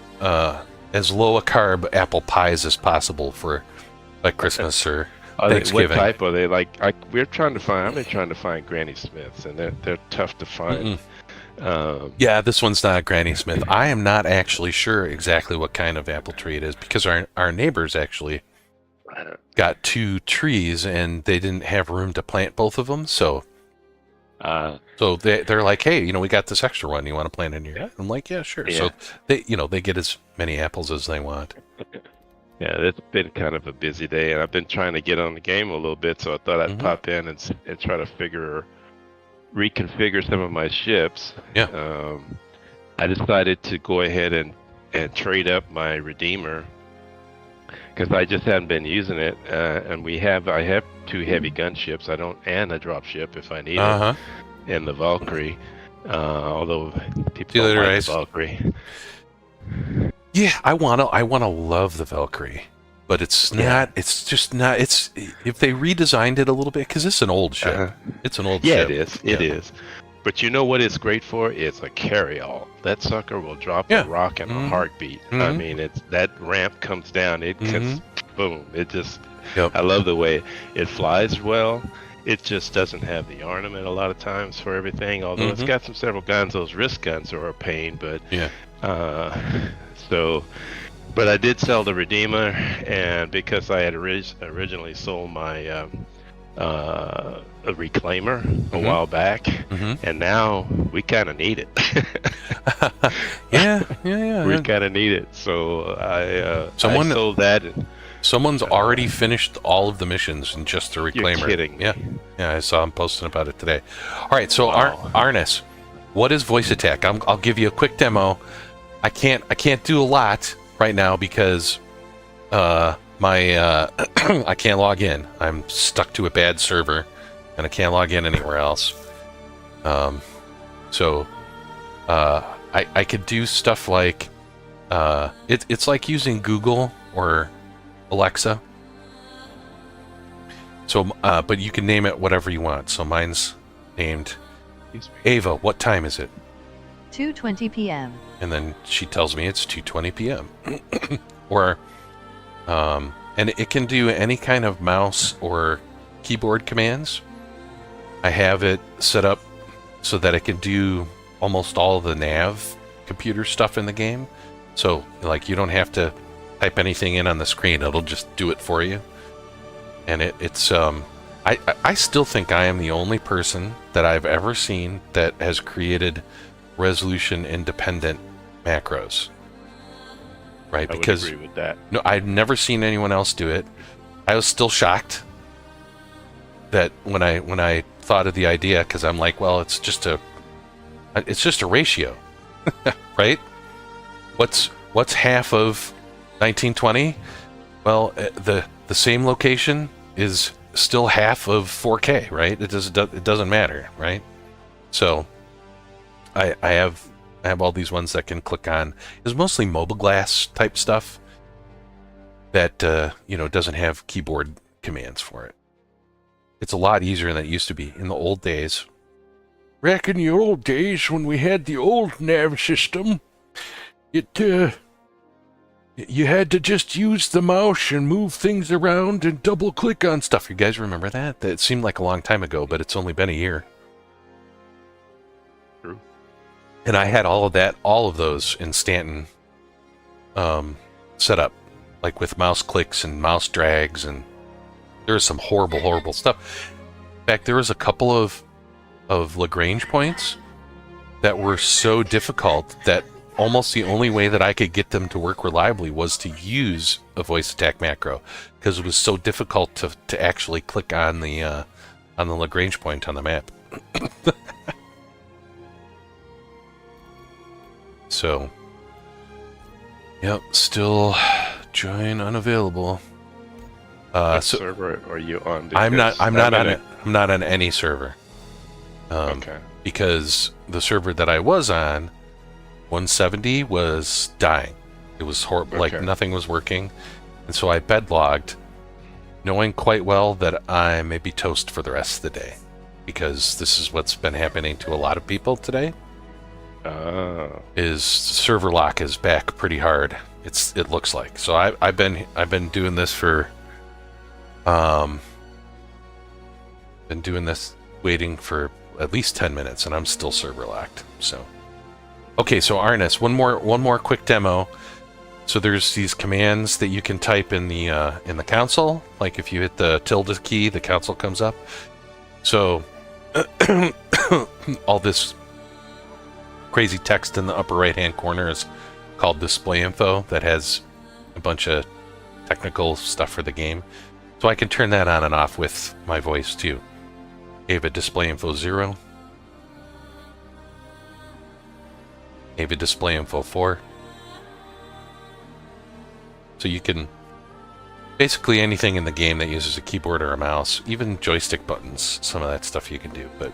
as low a carb apple pies as possible for like Christmas or Thanksgiving. What type are they? Like I've been trying to find Granny Smiths, and they're tough to find. Yeah, this one's not Granny Smith. I am not actually sure exactly what kind of apple tree it is, because our neighbors actually got 2 trees and they didn't have room to plant both of them, so they're like, hey, we got this extra one, you want to plant in your yard? I'm like, yeah, sure. Yeah. So they get as many apples as they want. Yeah, it's been kind of a busy day, and I've been trying to get on the game a little bit, so I thought I'd pop in and try to reconfigure some of my ships. Yeah. I decided to go ahead and trade up my Redeemer, because I just hadn't been using it, and I have 2 heavy gunships. and a drop ship if I need it, and the Valkyrie. Although people don't like the Valkyrie. Yeah, I wanna love the Valkyrie, but it's not. It's just not. It's if they redesigned it a little bit, because it's an old ship. It's an old ship. Yeah, it is. It is. But you know what it's great for? It's a carry-all. That sucker will drop a rock in a heartbeat. I mean, that ramp comes down. It can, boom. It just. Yep. I love the way it flies well. It just doesn't have the ornament a lot of times for everything. Although it's got several guns. Those wrist guns are a pain, but yeah. But I did sell the Redeemer, and because I had originally sold my a Reclaimer a while back, and now we kind of need it. yeah. We kind of need it, so I sold that. Someone's already finished all of the missions in just the Reclaimer. You're kidding me. Yeah, I saw him posting about it today. All right, so Arnis, what is voice attack? I'll give you a quick demo. I can't do a lot right now because I can't log in. I'm stuck to a bad server. and I can't log in anywhere else. So I could do stuff like it's like using Google or Alexa. So, but you can name it whatever you want. So mine's named Ava. What time is it? 2:20 p.m. And then she tells me it's 2:20 p.m. Or, and it can do any kind of mouse or keyboard commands. I have it set up so that it can do almost all the nav computer stuff in the game. So, like, you don't have to type anything in on the screen. It'll just do it for you. And it's I still think I am the only person that I've ever seen that has created resolution independent macros. Right? I Because would agree with that. no, I've never seen anyone else do it. I was still shocked that when I thought of the idea, because I'm like, well, it's just a ratio, right? What's half of 1920? Well, the same location is still half of 4K, right? It doesn't matter, right? So I have all these ones that can click on. It's mostly mobile glass type stuff that doesn't have keyboard commands for it. It's a lot easier than it used to be in the old days. Back in the old days when we had the old nav system, you had to just use the mouse and move things around and double click on stuff. You guys remember that? That seemed like a long time ago, but it's only been a year. True. And I had all of those in Stanton set up, like with mouse clicks and mouse drags, and there was some horrible stuff. In fact, there was a couple of Lagrange points that were so difficult that almost the only way that I could get them to work reliably was to use a VoiceAttack macro, because it was so difficult to actually click on the Lagrange point on the map. So, yep, still join unavailable. What So server are you on? I'm not Because I'm not on any server. Okay. Because the server that I was on, 170, was dying. It was horrible. Like Okay. nothing was working, and so I bedlogged, knowing quite well that I may be toast for the rest of the day, because this is what's been happening to a lot of people today. Oh. Is server lock is back pretty hard. It looks like. So I've been doing this for been doing this waiting for at least 10 minutes, and I'm still server locked. So okay, so Arnis, one more quick demo. So there's these commands that you can type in the console. Like if you hit the tilde key, the console comes up. So all this crazy text in the upper right hand corner is called display info, that has a bunch of technical stuff for the game. So I can turn that on and off with my voice too. Ava display info 0. Ava display info 4. So you can basically anything in the game that uses a keyboard or a mouse, even joystick buttons, some of that stuff you can do, but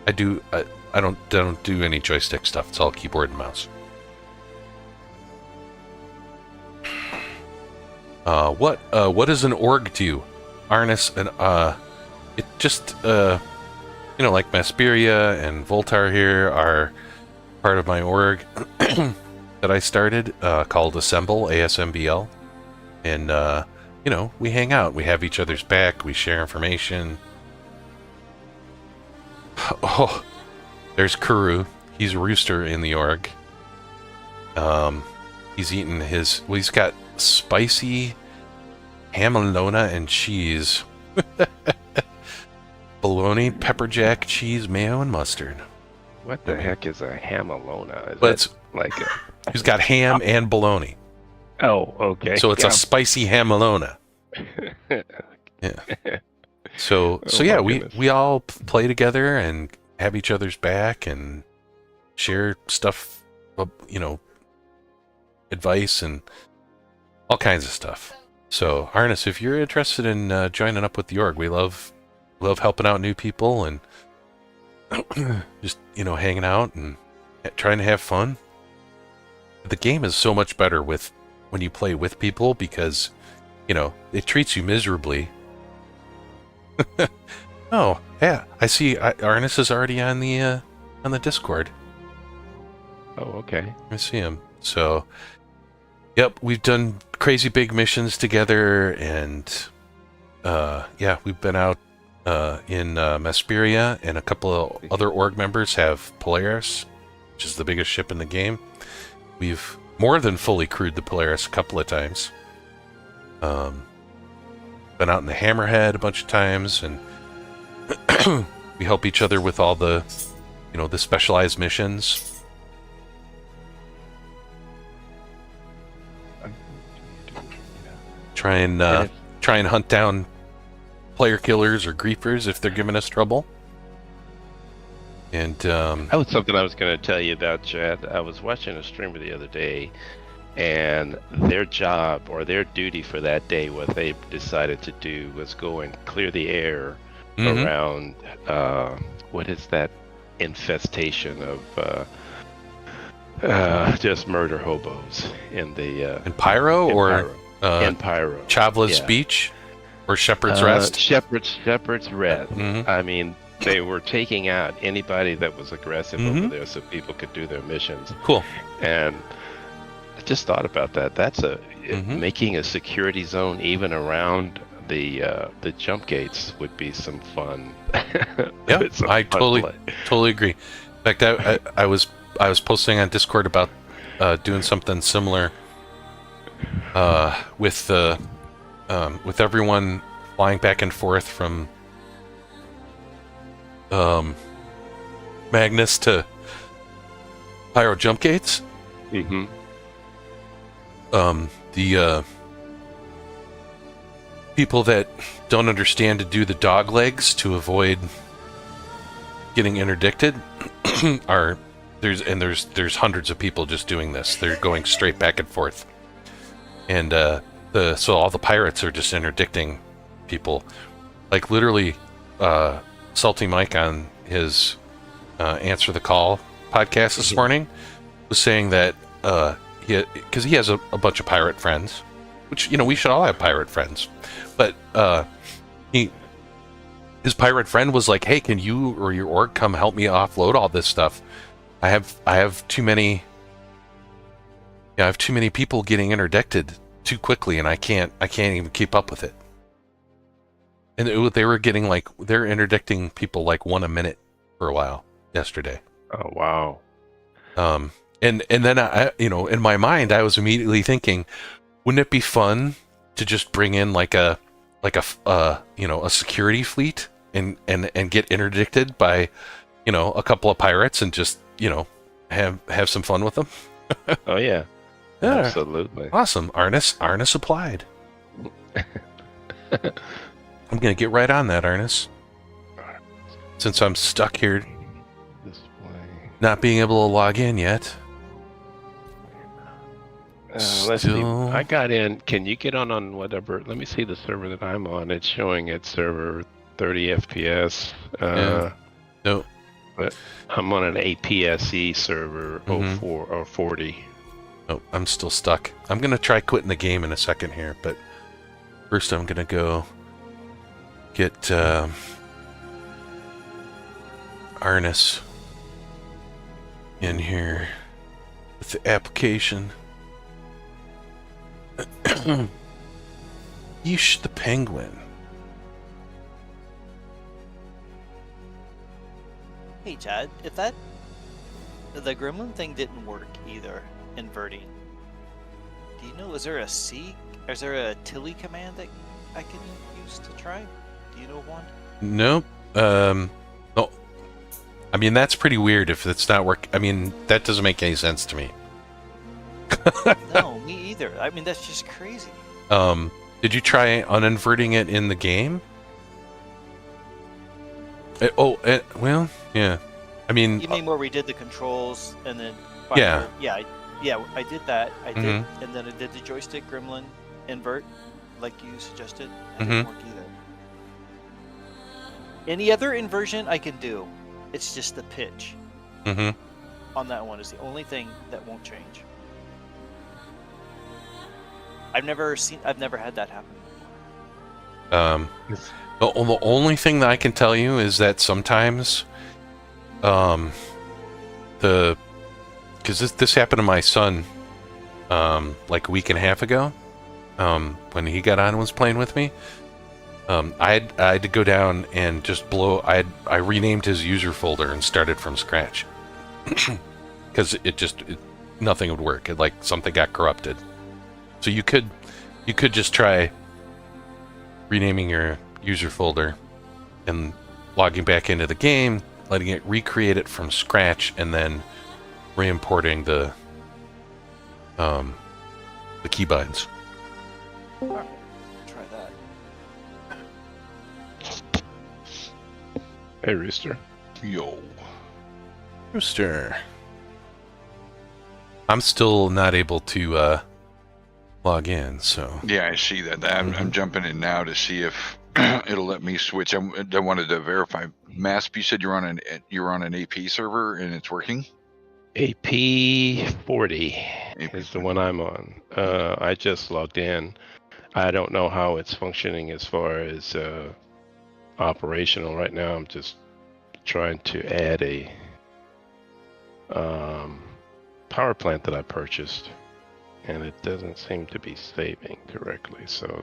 I don't do any joystick stuff. It's all keyboard and mouse. What does an org do? Arnis, and it just like Masperia and Voltar here are part of my org that I started called ASMBL, and we hang out, we have each other's back, we share information. Oh, there's Kuru. He's a rooster in the org. He's eating he's got spicy hamalona and cheese. Bologna, pepper jack, cheese, mayo, and mustard. What the heck is a hamalona? Is But that it's like a... he's got ham and bologna. Oh, okay. So it's a spicy hamalona. Yeah. So Oh yeah, my we goodness. we all play together and have each other's back and share stuff, advice and all kinds of stuff. So Arnis, if you're interested in joining up with the org, we love love helping out new people and just, hanging out and trying to have fun. The game is so much better when you play with people because, it treats you miserably. Oh, yeah. I see Arnis is already on the Discord. Oh, okay. I see him. So, yep, we've done crazy big missions together, and we've been out in Mesperia, and a couple of other org members have Polaris, which is the biggest ship in the game. We've more than fully crewed the Polaris a couple of times. Been out in the Hammerhead a bunch of times, and we help each other with all the, the specialized missions. Try and hunt down player killers or griefers if they're giving us trouble. And that was something I was going to tell you about, Chad. I was watching a streamer the other day, and their job or their duty for that day, what they decided to do was go and clear the air around what is that infestation of just murder hobos in the in Pyro in Pyro. Chavla's Beach or Shepherd's Rest? Shepherd's Rest. Mm-hmm. I mean, they were taking out anybody that was aggressive over there so people could do their missions. Cool. And I just thought about that. That's making a security zone even around the jump gates would be some fun. Yeah, I totally agree. In fact, I was posting on Discord about doing something similar with everyone flying back and forth from Magnus to Pyro jump gates. Mm-hmm. The people that don't understand to do the dog legs to avoid getting interdicted there's hundreds of people just doing this. They're going straight back and forth, and so all the pirates are just interdicting people, like literally. Salty Mike on his Answer the Call podcast this morning was saying that because he has a bunch of pirate friends, which we should all have pirate friends, but his pirate friend was like, "Hey, can you or your org come help me offload all this stuff? I have too many. I have too many people getting interdicted too quickly, and I can't even keep up with it." And they were getting they're interdicting people one a minute for a while yesterday. Oh wow! And then I in my mind I was immediately thinking, wouldn't it be fun to just bring in a security fleet and get interdicted by a couple of pirates and just have some fun with them? Oh yeah, absolutely. Awesome, Arnis applied. I'm going to get right on that, Arnis. Since I'm stuck here not being able to log in yet. Let's see. I got in. Can you get on whatever? Let me see the server that I'm on. It's showing it server 30 FPS. No. But I'm on an APSE server 04 or 40. Oh, I'm still stuck. I'm going to try quitting the game in a second here, but first I'm going to go get Arnis in here with the application. Yeesh, the penguin. Hey Chad, if the gremlin thing didn't work either, inverting, do you know, is there a Tilly command that I can use to try? Do you know one? Nope. No. I mean, that's pretty weird if it's not work. I mean, that doesn't make any sense to me. No, me either. I mean, that's just crazy. Did you try uninverting it in the game? Well, yeah. I mean, You mean where we did the controls and then? Yeah. I did that. I did, and then I did the joystick gremlin invert, like you suggested. That didn't work either. Any other inversion I can do. It's just the pitch Mm-hmm. on that one is the only thing that won't change. I've never had that happen. The only thing that I can tell you is that sometimes, because this happened to my son, like a week and a half ago, when he got on and was playing with me, I had to go down and just I renamed his user folder and started from scratch, because nothing would work. Like something got corrupted. So you could just try renaming your user folder and logging back into the game, letting it recreate it from scratch, and then re-importing the keybinds. Alright, try that. Hey, Rooster. Yo. Rooster. I'm still not able to log in, so. Yeah, I see that. I'm jumping in now to see if it'll let me switch. I wanted to verify. Masp, you said you're on an AP server and it's working. AP40 is the one I'm on. I just logged in. I don't know how it's functioning as far as operational right now. I'm just trying to add a power plant that I purchased, and it doesn't seem to be saving correctly. So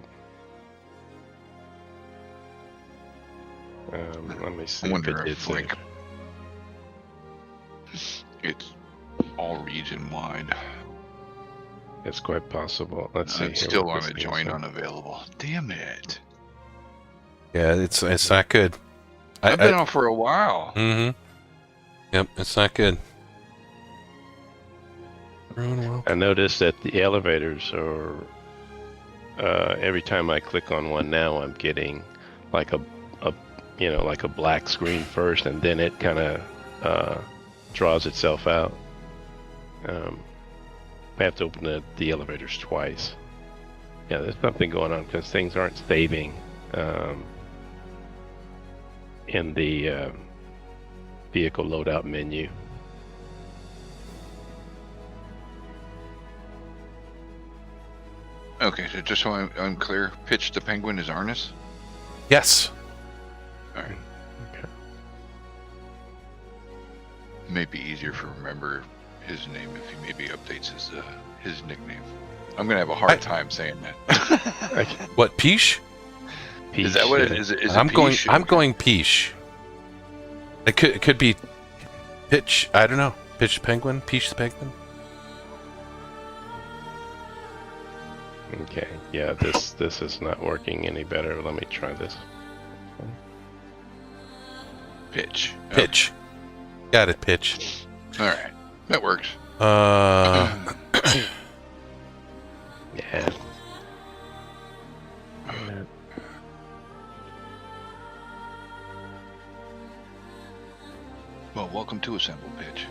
let me see. I wonder if it if did like save. it's all region wide. It's quite possible. Let's see. It's here still what on this a thing join says. unavailable. Damn it! Yeah, it's not good. I've been on for a while. Mm-hmm. Yep, it's not good. I noticed that the elevators are. Every time I click on one now, I'm getting like a black screen first, and then it kind of draws itself out. I have to open the elevators twice. Yeah, there's something going on because things aren't saving in the vehicle loadout menu. Okay, so just so I'm clear, Pitch the Penguin is Arnis? Yes. Alright. Okay. It may be easier to remember his name if he maybe updates his nickname. I'm gonna have a hard time saying that. What, Peach? Is that what it is? Is it I'm going Peach? Peach. It could be Pitch. I don't know. Pitch the Penguin. Peach the Penguin. Okay. Yeah, this is not working any better. Let me try this. Pitch. Pitch. Got it. Pitch. All right, that works. Yeah. Well, welcome to Assemble Pitch.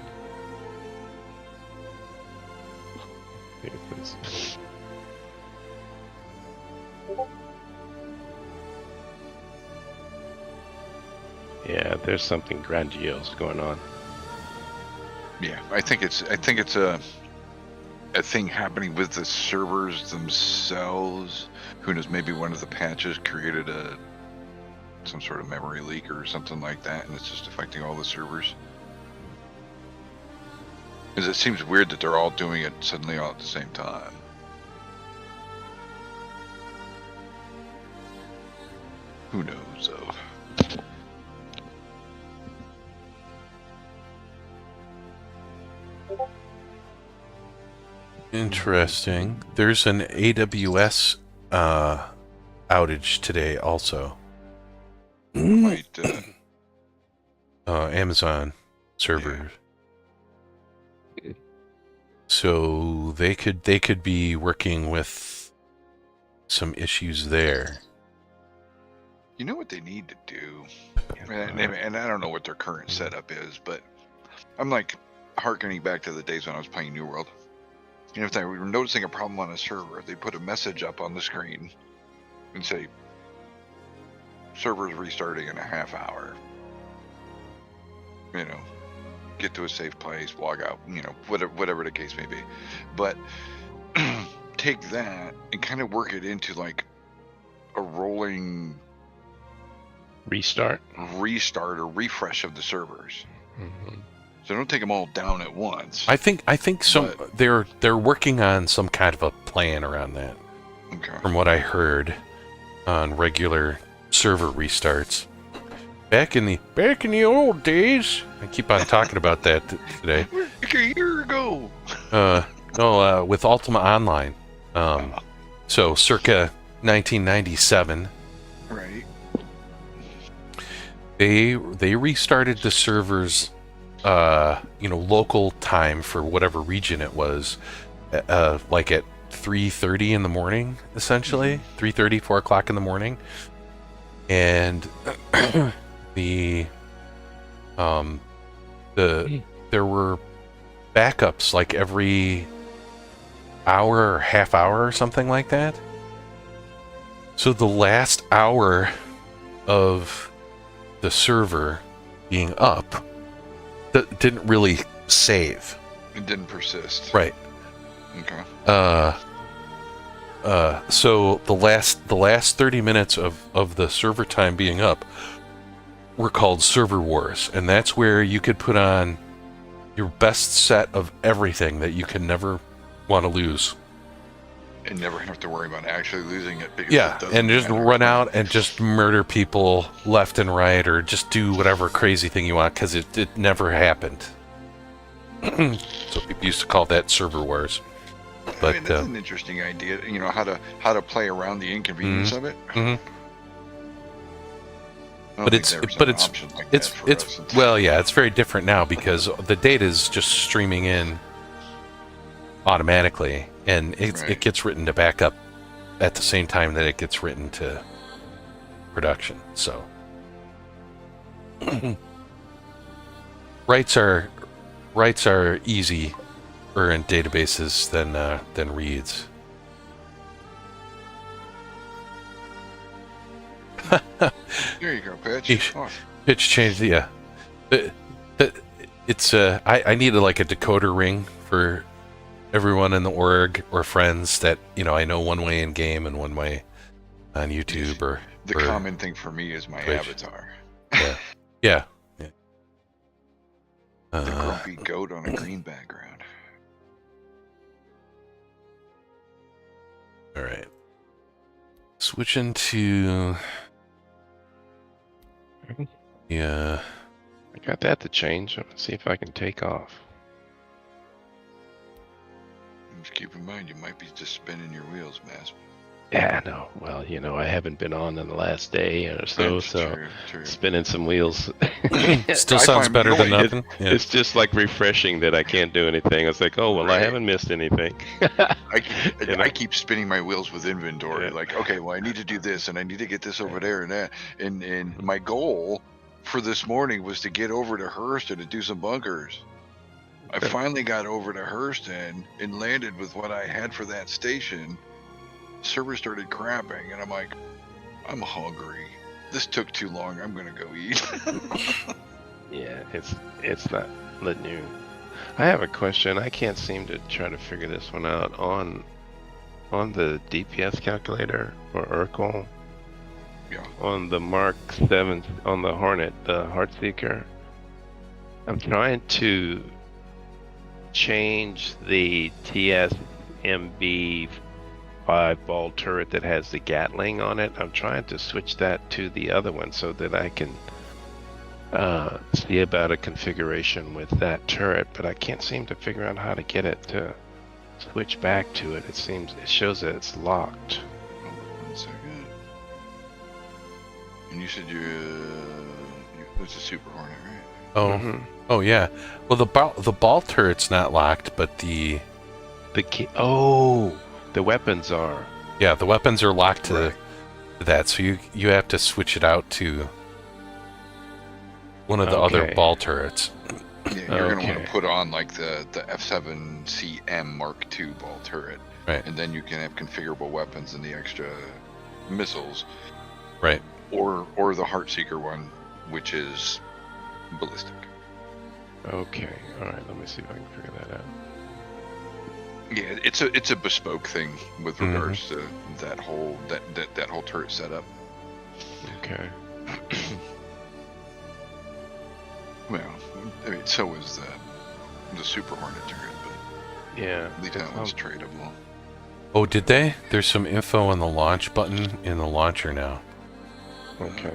Yeah, there's something grandiose going on. Yeah, I think it's a thing happening with the servers themselves. Who knows? Maybe one of the patches created some sort of memory leak or something like that, and it's just affecting all the servers. Because it seems weird that they're all doing it suddenly all at the same time. Who knows, though? Interesting. There's an AWS outage today also. Might, Amazon servers. So they could be working with some issues there. You know what they need to do? And I don't know what their current setup is, but I'm like hearkening back to the days when I was playing New World. You know, if they were noticing a problem on a server, they put a message up on the screen and say, servers restarting in a half hour. You know, get to a safe place, log out, you know, whatever the case may be. But take that and kind of work it into like a rolling Restart. or refresh of the servers. Mm-hmm. So don't take them all down at once. I think some they're working on some kind of a plan around that. Okay. From what I heard on regular server restarts. Back in the old days, I keep on talking about that today. Like a year ago. With Ultima Online. So circa 1997. Right. They restarted the servers, local time for whatever region it was, like at 3:30 in the morning, essentially 3:30, 4 o'clock in the morning, and there were backups like every hour or half hour or something like that. So the last hour of the server being up didn't really save. It didn't persist. Right. Okay. So the last 30 minutes of the server time being up were called server wars, and that's where you could put on your best set of everything that you can never want to lose. And never have to worry about actually losing it. Because Yeah, it doesn't and just matter. run out and just murder people left and right, or just do whatever crazy thing you want, because it never happened. So people used to call that server wars. But I mean, that's an interesting idea. You know, how to play around the inconvenience of it. Mhm. I don't But think it's there was but an it's option like it's that for it's us. well, yeah, it's very different now because the data is just streaming in automatically, and it Right. gets written to backup at the same time that it gets written to production. So writes are easier in databases than reads. There you go, Pitch. Eesh. Oh, Pitch change, yeah. It's I needed like a decoder ring for everyone in the org or friends that I know one way in game and one way on YouTube or the common thing for me is my Twitch. avatar. Yeah. The grumpy goat on a green background. All right. Switching to yeah. I got that to change. Let's see if I can take off. Just keep in mind, you might be just spinning your wheels, Mass. Yeah, no. Well, I haven't been on in the last day or so, so True. spinning some wheels. Still I sounds find better than really- nothing. Yeah. It's just like refreshing that I can't do anything. It's like, oh well, I Right. haven't missed anything. I keep spinning my wheels with inventory. Yeah. Like, okay, well, I need to do this, and I need to get this over there and that. And my goal for this morning was to get over to Hurston and do some bunkers. I finally got over to Hurston and landed with what I had for that station. Server started crapping, and I'm like, I'm hungry. This took too long. I'm gonna go eat. Yeah, it's not letting you. I have a question. I can't seem to try to figure this one out on the DPS calculator for Urkel. Yeah. On the Mark 7, on the Hornet, the Heartseeker. I'm trying to change the TSMB 5-ball turret that has the Gatling on it. I'm trying to switch that to the other one so that I can see about a configuration with that turret, but I can't seem to figure out how to get it to switch back to it. It shows that it's locked. Hold on 1 second. And you said it's a Super Hornet, right? Oh. Mhm. Oh yeah. Well, the ball turret's not locked, but the weapons are. yeah, the weapons are locked to Right. that. So you have to switch it out to one of the other Okay. ball turrets. Yeah, you're gonna want Okay. to put on like the F7CM Mark II ball turret, Right. and then you can have configurable weapons and the extra missiles. Right. or the Heartseeker one, which is ballistic. Okay. All right. Let me see if I can figure that out. Yeah, it's a bespoke thing with regards to that whole turret setup. Okay. Well, I mean, so is the Super Hornet turret, but Yeah. at least that one's tradable. Oh, did they? There's some info on the launch button in the launcher now. Okay.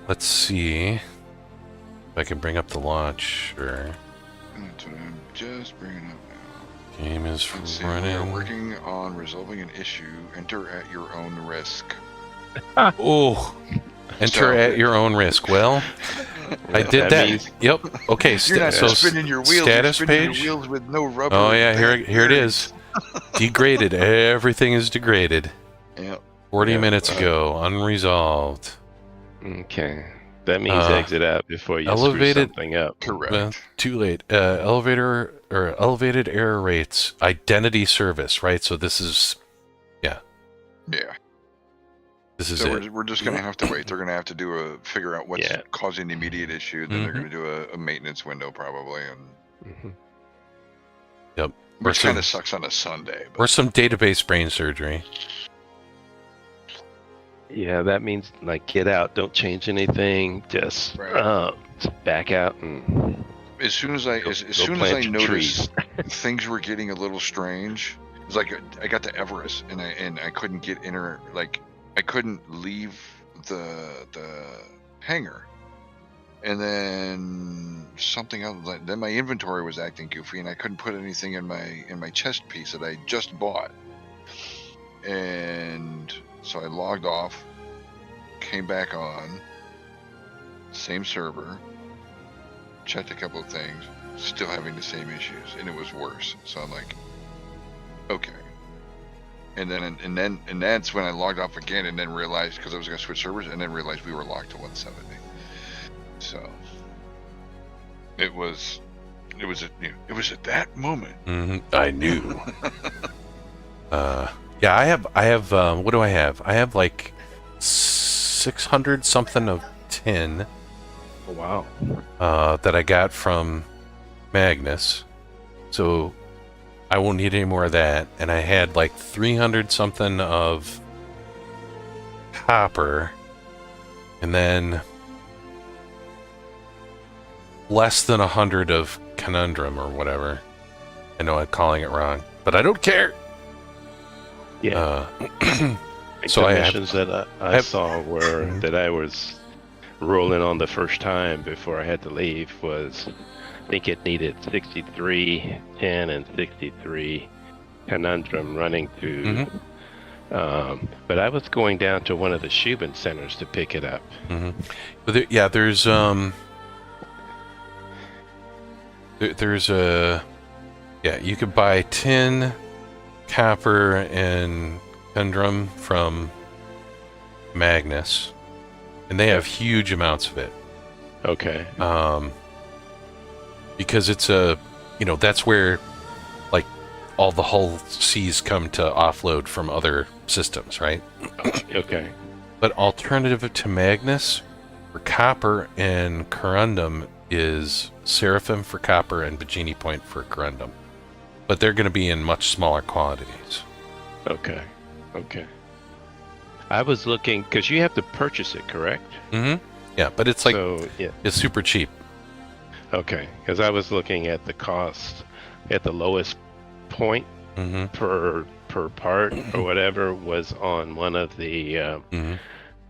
Let's see if I can bring up the launcher. That's what I'm just bringing up now. Game is Let's see, we running. are working on resolving an issue. Enter at your own risk. Oh, enter at your own risk. Well, I did that. means- Yep. Okay. You're not so spinning your wheels. status you're spinning page. your wheels with no rubber. Oh yeah, here it is. Degraded. Everything is degraded. Yep. 40 Yep. minutes ago, unresolved. Okay. That means Uh, exit out before you elevated- screw something up. Correct. Well, too late. Elevated error rates. Identity service. Right. So this is. Yeah. This is So it. we're just gonna have to wait. They're gonna have to figure out what's Yeah. causing the immediate issue. Then they're Mhm. gonna do a maintenance window probably, and Mhm. which some- kind of sucks on a Sunday. Or some database brain surgery. Yeah, that means like get out, don't change anything, just Right. back out and As soon as I Go- as go soon as I plant your noticed things were getting a little strange, it's like I got to Everest and I couldn't get I couldn't leave the hangar, and then something else. Then my inventory was acting goofy, and I couldn't put anything in my chest piece that I just bought, and so I logged off, came back on, same server. Checked a couple of things, still having the same issues, and it was worse. So I'm like, okay. And that's when I logged off again, and then realized because I was gonna switch servers, and then realized we were locked to 170. So it was at that moment. I knew. Yeah, I have. What do I have? I have like 600 something of tin. oh, wow. That I got from Magnus, so I won't need any more of that. And I had like 300 something of copper, and then less than 100 of conundrum or whatever. I know I'm calling it wrong, but I don't care. Yeah. So So I have- missions that I saw were that I was rolling on the first time before I had to leave was I think it needed 63 10 and 63 conundrum running to but I was going down to one of the Shubin centers to pick it up. But there's there's a you could buy tin, copper, and conundrum from Magnus, and they have huge amounts of it. Okay. Because it's that's where like all the hull C's come to offload from other systems, right? Okay. But alternative to Magnus for copper and corundum is Seraphim for copper and Bajini Point for corundum. But they're going to be in much smaller quantities. Okay. Okay. I was looking because you have to purchase it, correct? Yeah, but it's like so, yeah. it's super cheap. Okay, because I was looking at the cost at the lowest point per part or whatever was on one of the.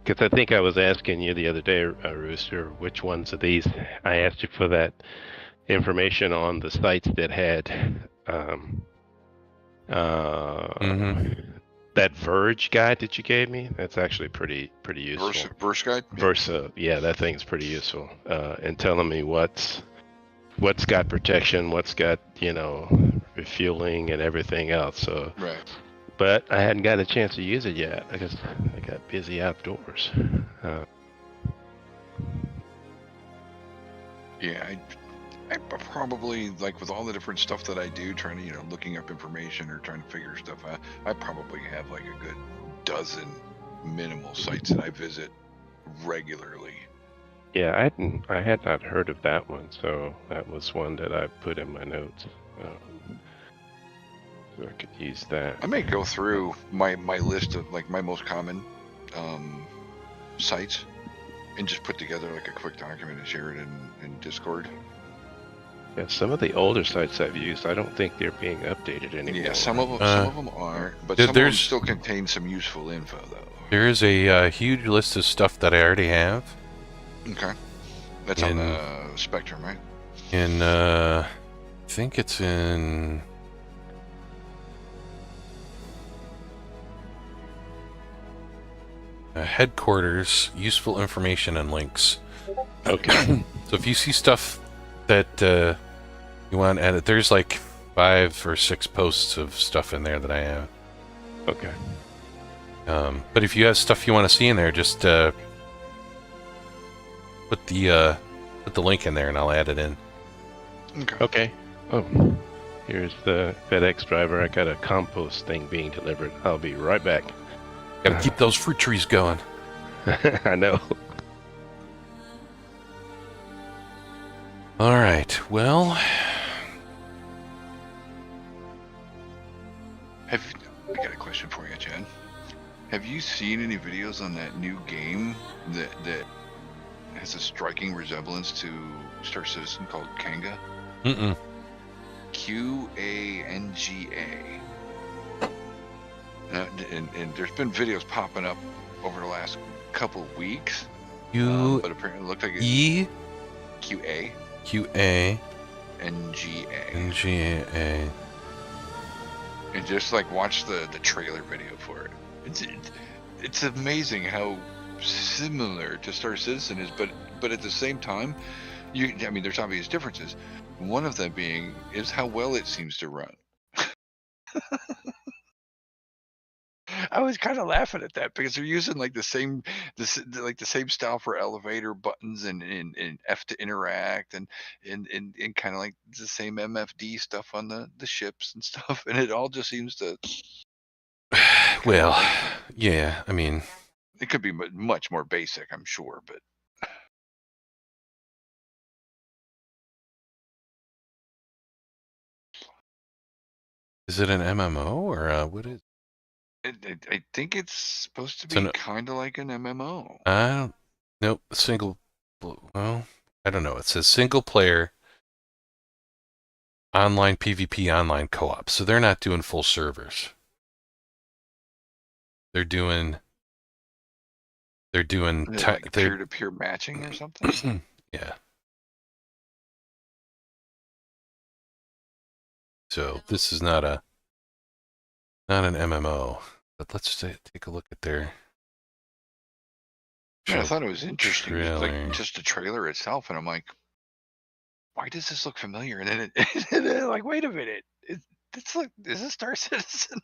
Because I think I was asking you the other day, Rooster, which ones of these I asked you for that information on the sites that had that Verge guide that you gave me. That's actually pretty useful. Verse guide. Versa, yeah, that thing's pretty useful. And telling me what's got protection, what's got refueling and everything else. So, Right. but I hadn't got a chance to use it yet because I got busy outdoors. Yeah, I probably, like with all the different stuff that I do, trying to looking up information or trying to figure stuff out, I probably have like a good dozen minimal sites that I visit regularly. Yeah, I had not heard of that one, so that was one that I put in my notes. So I could use that. I may go through my list of like my most common sites and just put together like a quick document and share it in Discord. Yeah, some of the older sites I've used, I don't think they're being updated anymore. Yeah, some of them are, but some of them still contain some useful info though. There is a huge list of stuff that I already have. Okay, that's on the Spectrum, right? I think it's in. Headquarters, useful information and links. Okay. So if you see stuff that you want to edit, there's like 5 or 6 posts of stuff in there that I have. Okay. But if you have stuff you want to see in there, just put the link in there and I'll add it in. Okay. Oh, here's the FedEx driver. I got a compost thing being delivered. I'll be right back. Gotta keep those fruit trees going. I know. All right. Well, I got a question for you, Chad. Have you seen any videos on that new game that has a striking resemblance to Star Citizen called Kanga? mm-mm. Qanga. And there's been videos popping up over the last couple weeks. But apparently it looked like E QA QA NGA. NGA. And just like watch the trailer video for it. It's amazing how similar to Star Citizen is, but at the same time, I mean, there's obvious differences. One of them being is how well it seems to run. I was kind of laughing at that because they're using like the same style for elevator buttons and F to interact and kind of like the same MFD stuff on the ships and stuff, and it all just seems to. Well, yeah. I mean, it could be much more basic, I'm sure, but. Is it an MMO or what is? I think it's supposed to be kind of like an MMO. Nope. Single. Well, I don't know. It says single player online PvP online co-op. So they're not doing full servers. They're doing like peer-to-peer matching or something. Yeah. So this is not an MMO, but let's take a look at their. Yeah, I thought it was interesting, like just the trailer itself, and I'm like, why does this look familiar? And then like, wait a minute, it's like, is this Star Citizen?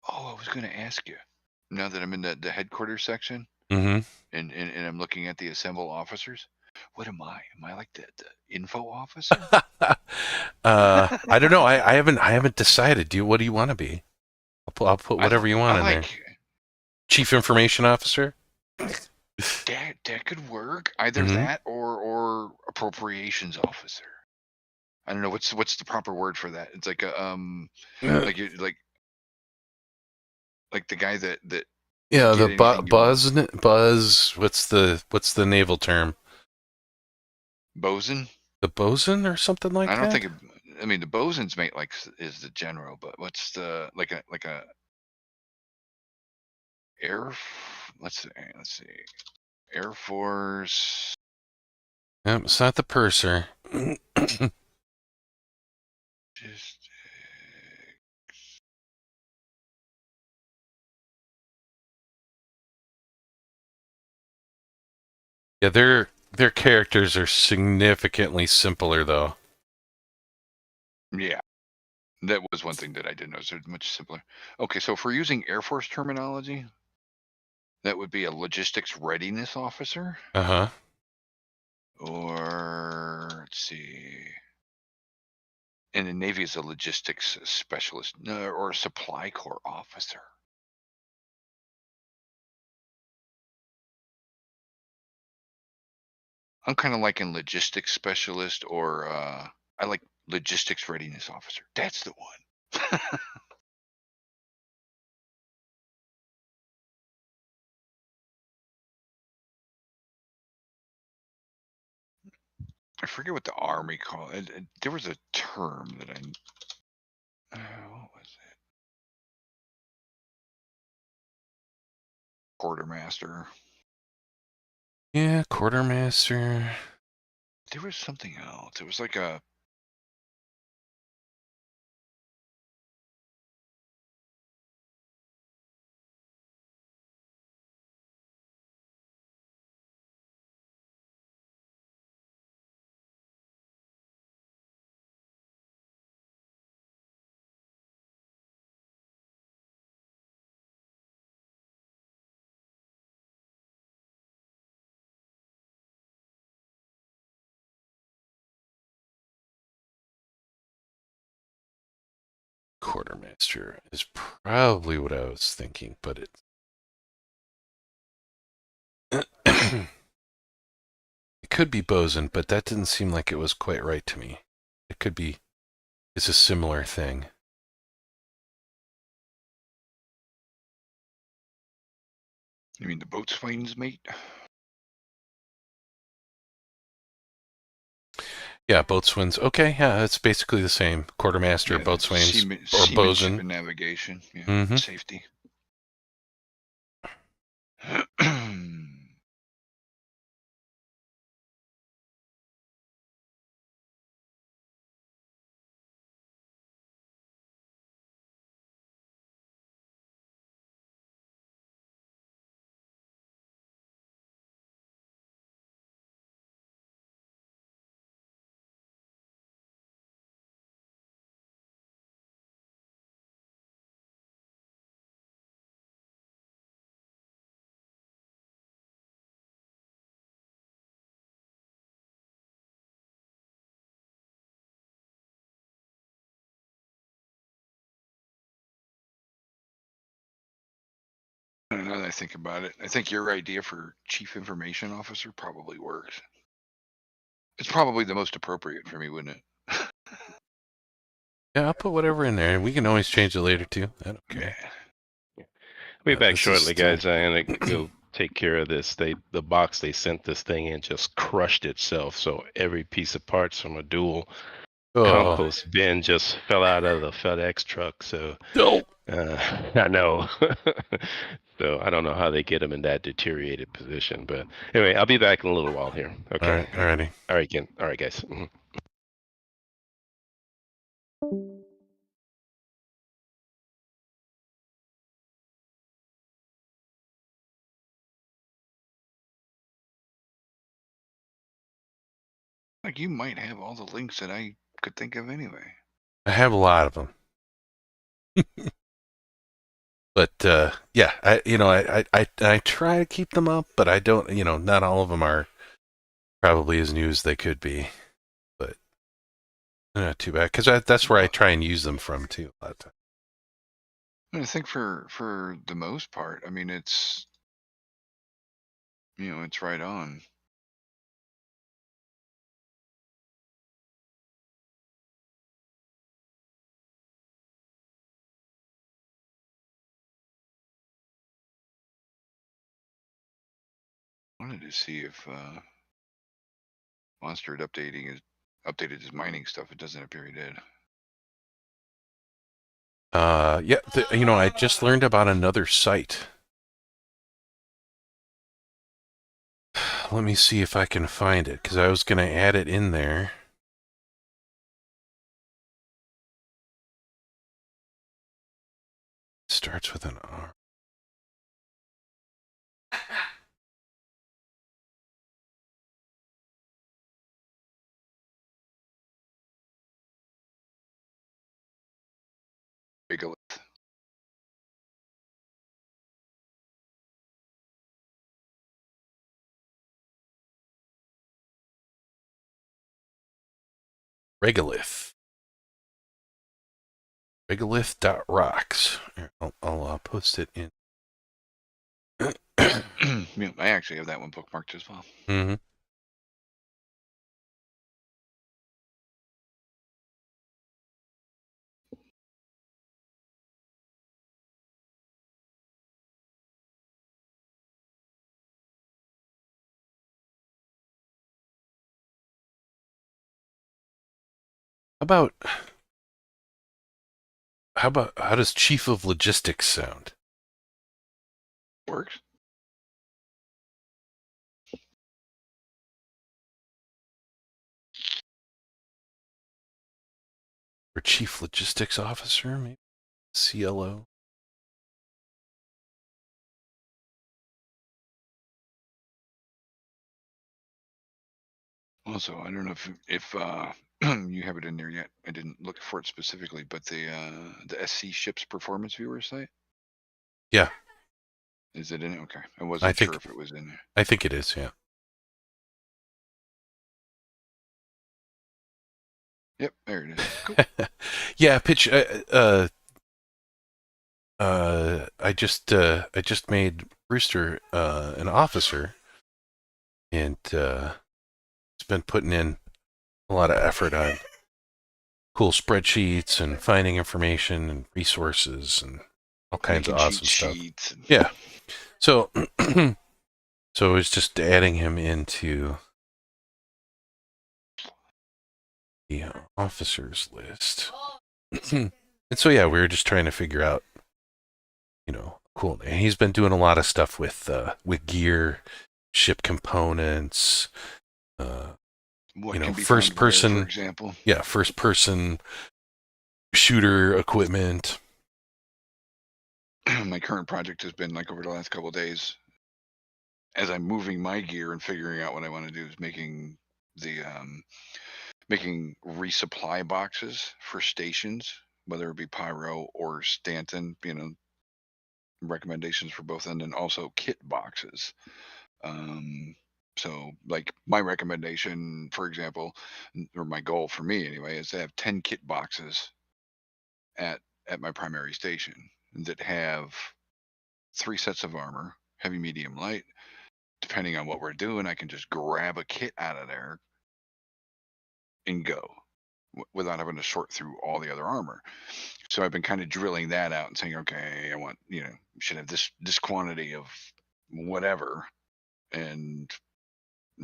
Oh, I was going to ask you. Now that I'm in the headquarters section, and I'm looking at the assemble officers, what am I? Am I like the info officer? I don't know. I haven't decided. What do you want to be? I'll put whatever you want in there. Chief Information Officer. That could work. Either that or appropriations officer. I don't know what's the proper word for that. It's like a like the guy that the buzz. What's the naval term? Bosun. The bosun or something like that. I don't think. I mean, the bosun's mate is the general, but what's the like a air? Let's see. Air Force. It's not the purser. Just. Yeah, their characters are significantly simpler, though. Yeah, that was one thing that I did notice. They're much simpler. Okay, so if we're using Air Force terminology, That would be a logistics readiness officer, Uh-huh. or let's see. In the Navy, is a logistics specialist, no, or a supply corps officer. I'm kind of like in logistics specialist, or I like logistics readiness officer. That's the one. I forget what the Army called it. There was a term that what was it? Quartermaster. Yeah, quartermaster. There was something else. It was like a Quartermaster is probably what I was thinking, but it it could be bosun, but that didn't seem like it was quite right to me. It could be it's a similar thing. You mean the boatswain's mate? Yeah, boatswains. Okay, yeah, it's basically the same. Quartermaster, Yeah, boatswains, or seamanship bosun. and navigation. Yeah, Mm-hmm. safety. Now that I think about it, I think your idea for chief information officer probably works. It's probably the most appropriate for me, wouldn't it? Yeah, I'll put whatever in there, and we can always change it later too. I don't care. Yeah. I'll be back This is shortly, still... guys. I'm gonna go take care of this. The box they sent this thing in just crushed itself. So every piece of parts from a dual compost bin just fell out of the FedEx truck. So I know. So I don't know how they get them in that deteriorated position. But anyway, I'll be back in a little while here. Okay. All right, alrighty. All right, Ken. All right, guys. Like you might have all the links that I could think of anyway. I have a lot of them. But yeah, I try to keep them up, but I don't. Not all of them are probably as new as they could be. But not too bad, because that's where I try and use them from too. A lot of time. I think for the most part, I mean, it's it's right on. Wanted to see if Monster had updated his mining stuff. It doesn't appear he did. Yeah, I just learned about another site. Let me see if I can find it, because I was going to add it in there. It starts with an R. Regolith. Regolith. Regolith.rocks. Here, I'll post it in. Yeah, I actually have that one bookmarked as well. Mm-hmm. How does Chief of Logistics sound? Works. Or Chief Logistics Officer, maybe? CLO? Also, I don't know if you have it in there yet. I didn't look for it specifically, but the SC Ships Performance Viewer site, Yeah, is it in it? Okay, I wasn't sure if it was in there. I think it is, yeah. Yep, there it is. Cool. Yeah, pitch. I just made Brewster an officer, and he's been putting in a lot of effort on cool spreadsheets and finding information and resources and all kinds of Making awesome stuff. sheets and... Yeah. So, so it's just adding him into the officers list. And so, yeah, we were just trying to figure out, cool. And he's been doing a lot of stuff with gear, ship components, What can be first found where, person, for example. yeah, first person shooter equipment. My current project has been like over the last couple of days, as I'm moving my gear and figuring out what I want to do, is making resupply boxes for stations, whether it be Pyro or Stanton, recommendations for both, and then also kit boxes. So like my recommendation, for example, or my goal for me anyway, is to have 10 kit boxes at my primary station that have 3 sets of armor, heavy, medium, light. Depending on what we're doing, I can just grab a kit out of there and go without having to sort through all the other armor. So I've been kind of drilling that out and saying, okay, I want, should have this quantity of whatever, and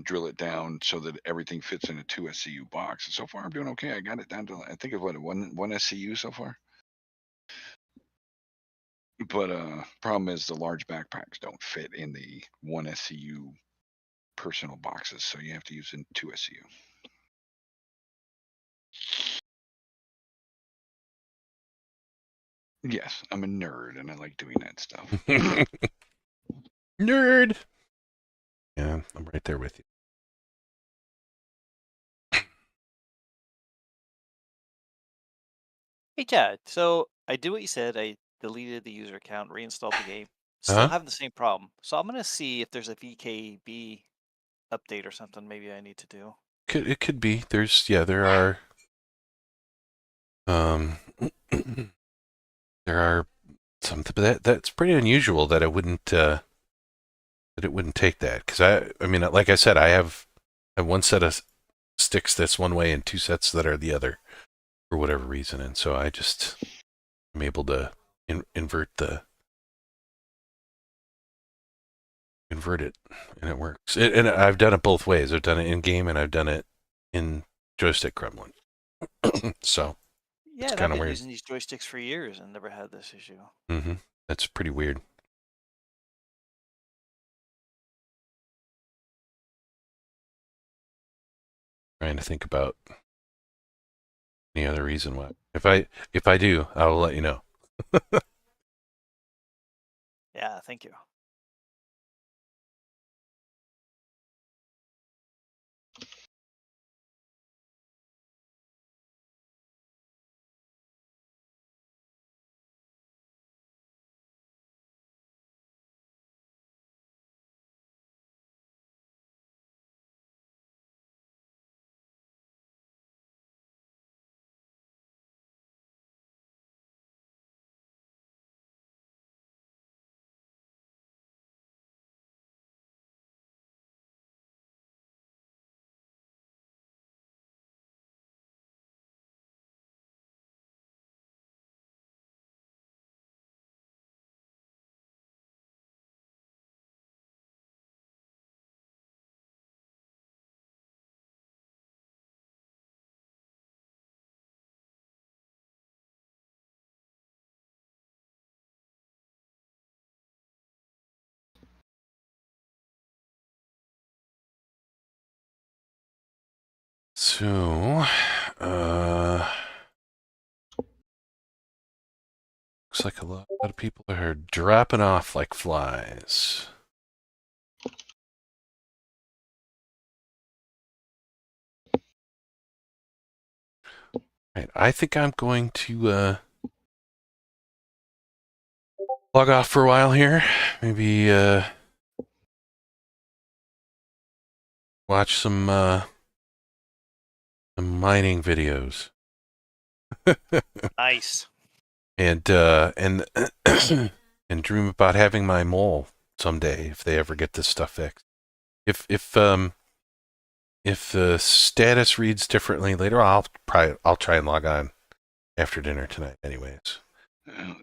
drill it down so that everything fits in a 2 SCU box. And so far I'm doing okay. I got it down to, I think of one SCU so far. But problem is the large backpacks don't fit in the 1 SCU personal boxes, so you have to use in 2 SCU. Yes, I'm a nerd and I like doing that stuff. Nerd. Yeah, I'm right there with you. Hey, Chad. So I did what you said. I deleted the user account, reinstalled the game. Still having the same problem. So I'm gonna see if there's a VKB update or something. Maybe I need to do. It could be. There are there are something, but that's pretty unusual that it wouldn't take that, because I mean, like I said, I have one set of sticks that's one way and 2 sets that are the other for whatever reason, and so I'm able to invert it, and it works. And I've done it both ways. I've done it in game and I've done it in Joystick Gremlin. So Yeah, it's I've kind of been weird. using these joysticks for years and never had this issue. Mm-hmm. That's pretty weird. Trying to think about any other reason why. If I do, I will let you know. Yeah, thank you. So, looks like a lot of people are dropping off like flies. Right, I think I'm going to log off for a while here. Maybe watch some mining videos. Nice. And and dream about having my mole someday if they ever get this stuff fixed. If the status reads differently later, I'll try and log on after dinner tonight. Anyways,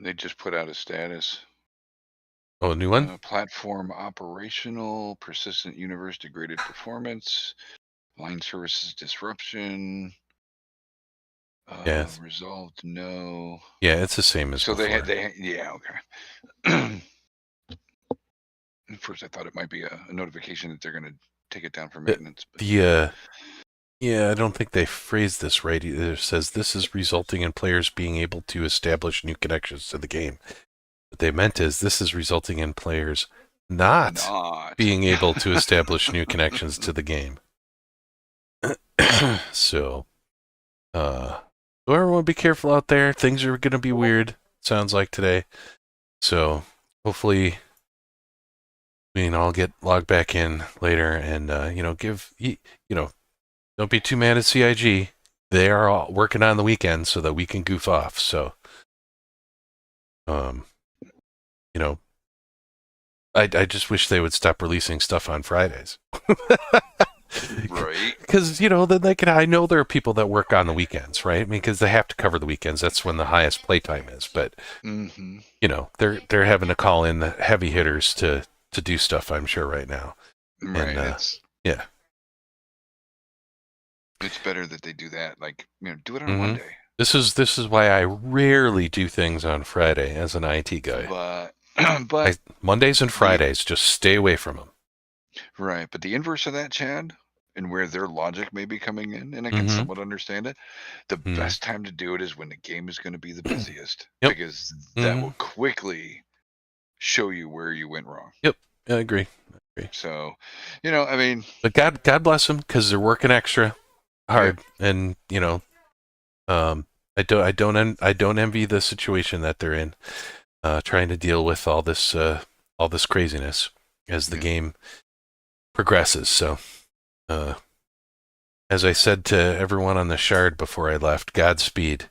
They just put out a status. oh, a new one. Platform operational, persistent universe degraded performance, line services disruption. Yeah. Resolved no. Yeah, it's the same as So before. yeah, okay. At first, I thought it might be a notification that they're going to take it down for maintenance. But... Yeah, I don't think they phrased this right. It says this is resulting in players being able to establish new connections to the game. What they meant is this is resulting in players not being able to establish new connections to the game. So, everyone be careful out there. Things are going to be weird, sounds like today. So, hopefully we can all get logged back in later and, don't be too mad at CIG. They are all working on the weekend so that we can goof off. So, I just wish they would stop releasing stuff on Fridays. Right. Because, then they can, I know there are people that work on the weekends, right? I mean, because they have to cover the weekends. That's when the highest playtime is. But, they're having to call in the heavy hitters to do stuff, I'm sure, right now. Right. And, yeah. It's better that they do that. Like, do it on Monday. This is why I rarely do things on Friday as an IT guy. But Mondays and Fridays, just stay away from them. Right, but the inverse of that, Chad, and where their logic may be coming in, and I can somewhat understand it, the best time to do it is when the game is going to be the busiest. Yep. Because that will quickly show you where you went wrong. Yep, I agree. So, I mean... But God bless them, because they're working extra hard, and, I don't envy the situation that they're in, trying to deal with all this craziness as the game progresses. So, as I said to everyone on the Shard before I left, Godspeed.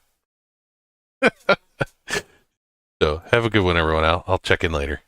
So, have a good one, everyone. I'll check in later.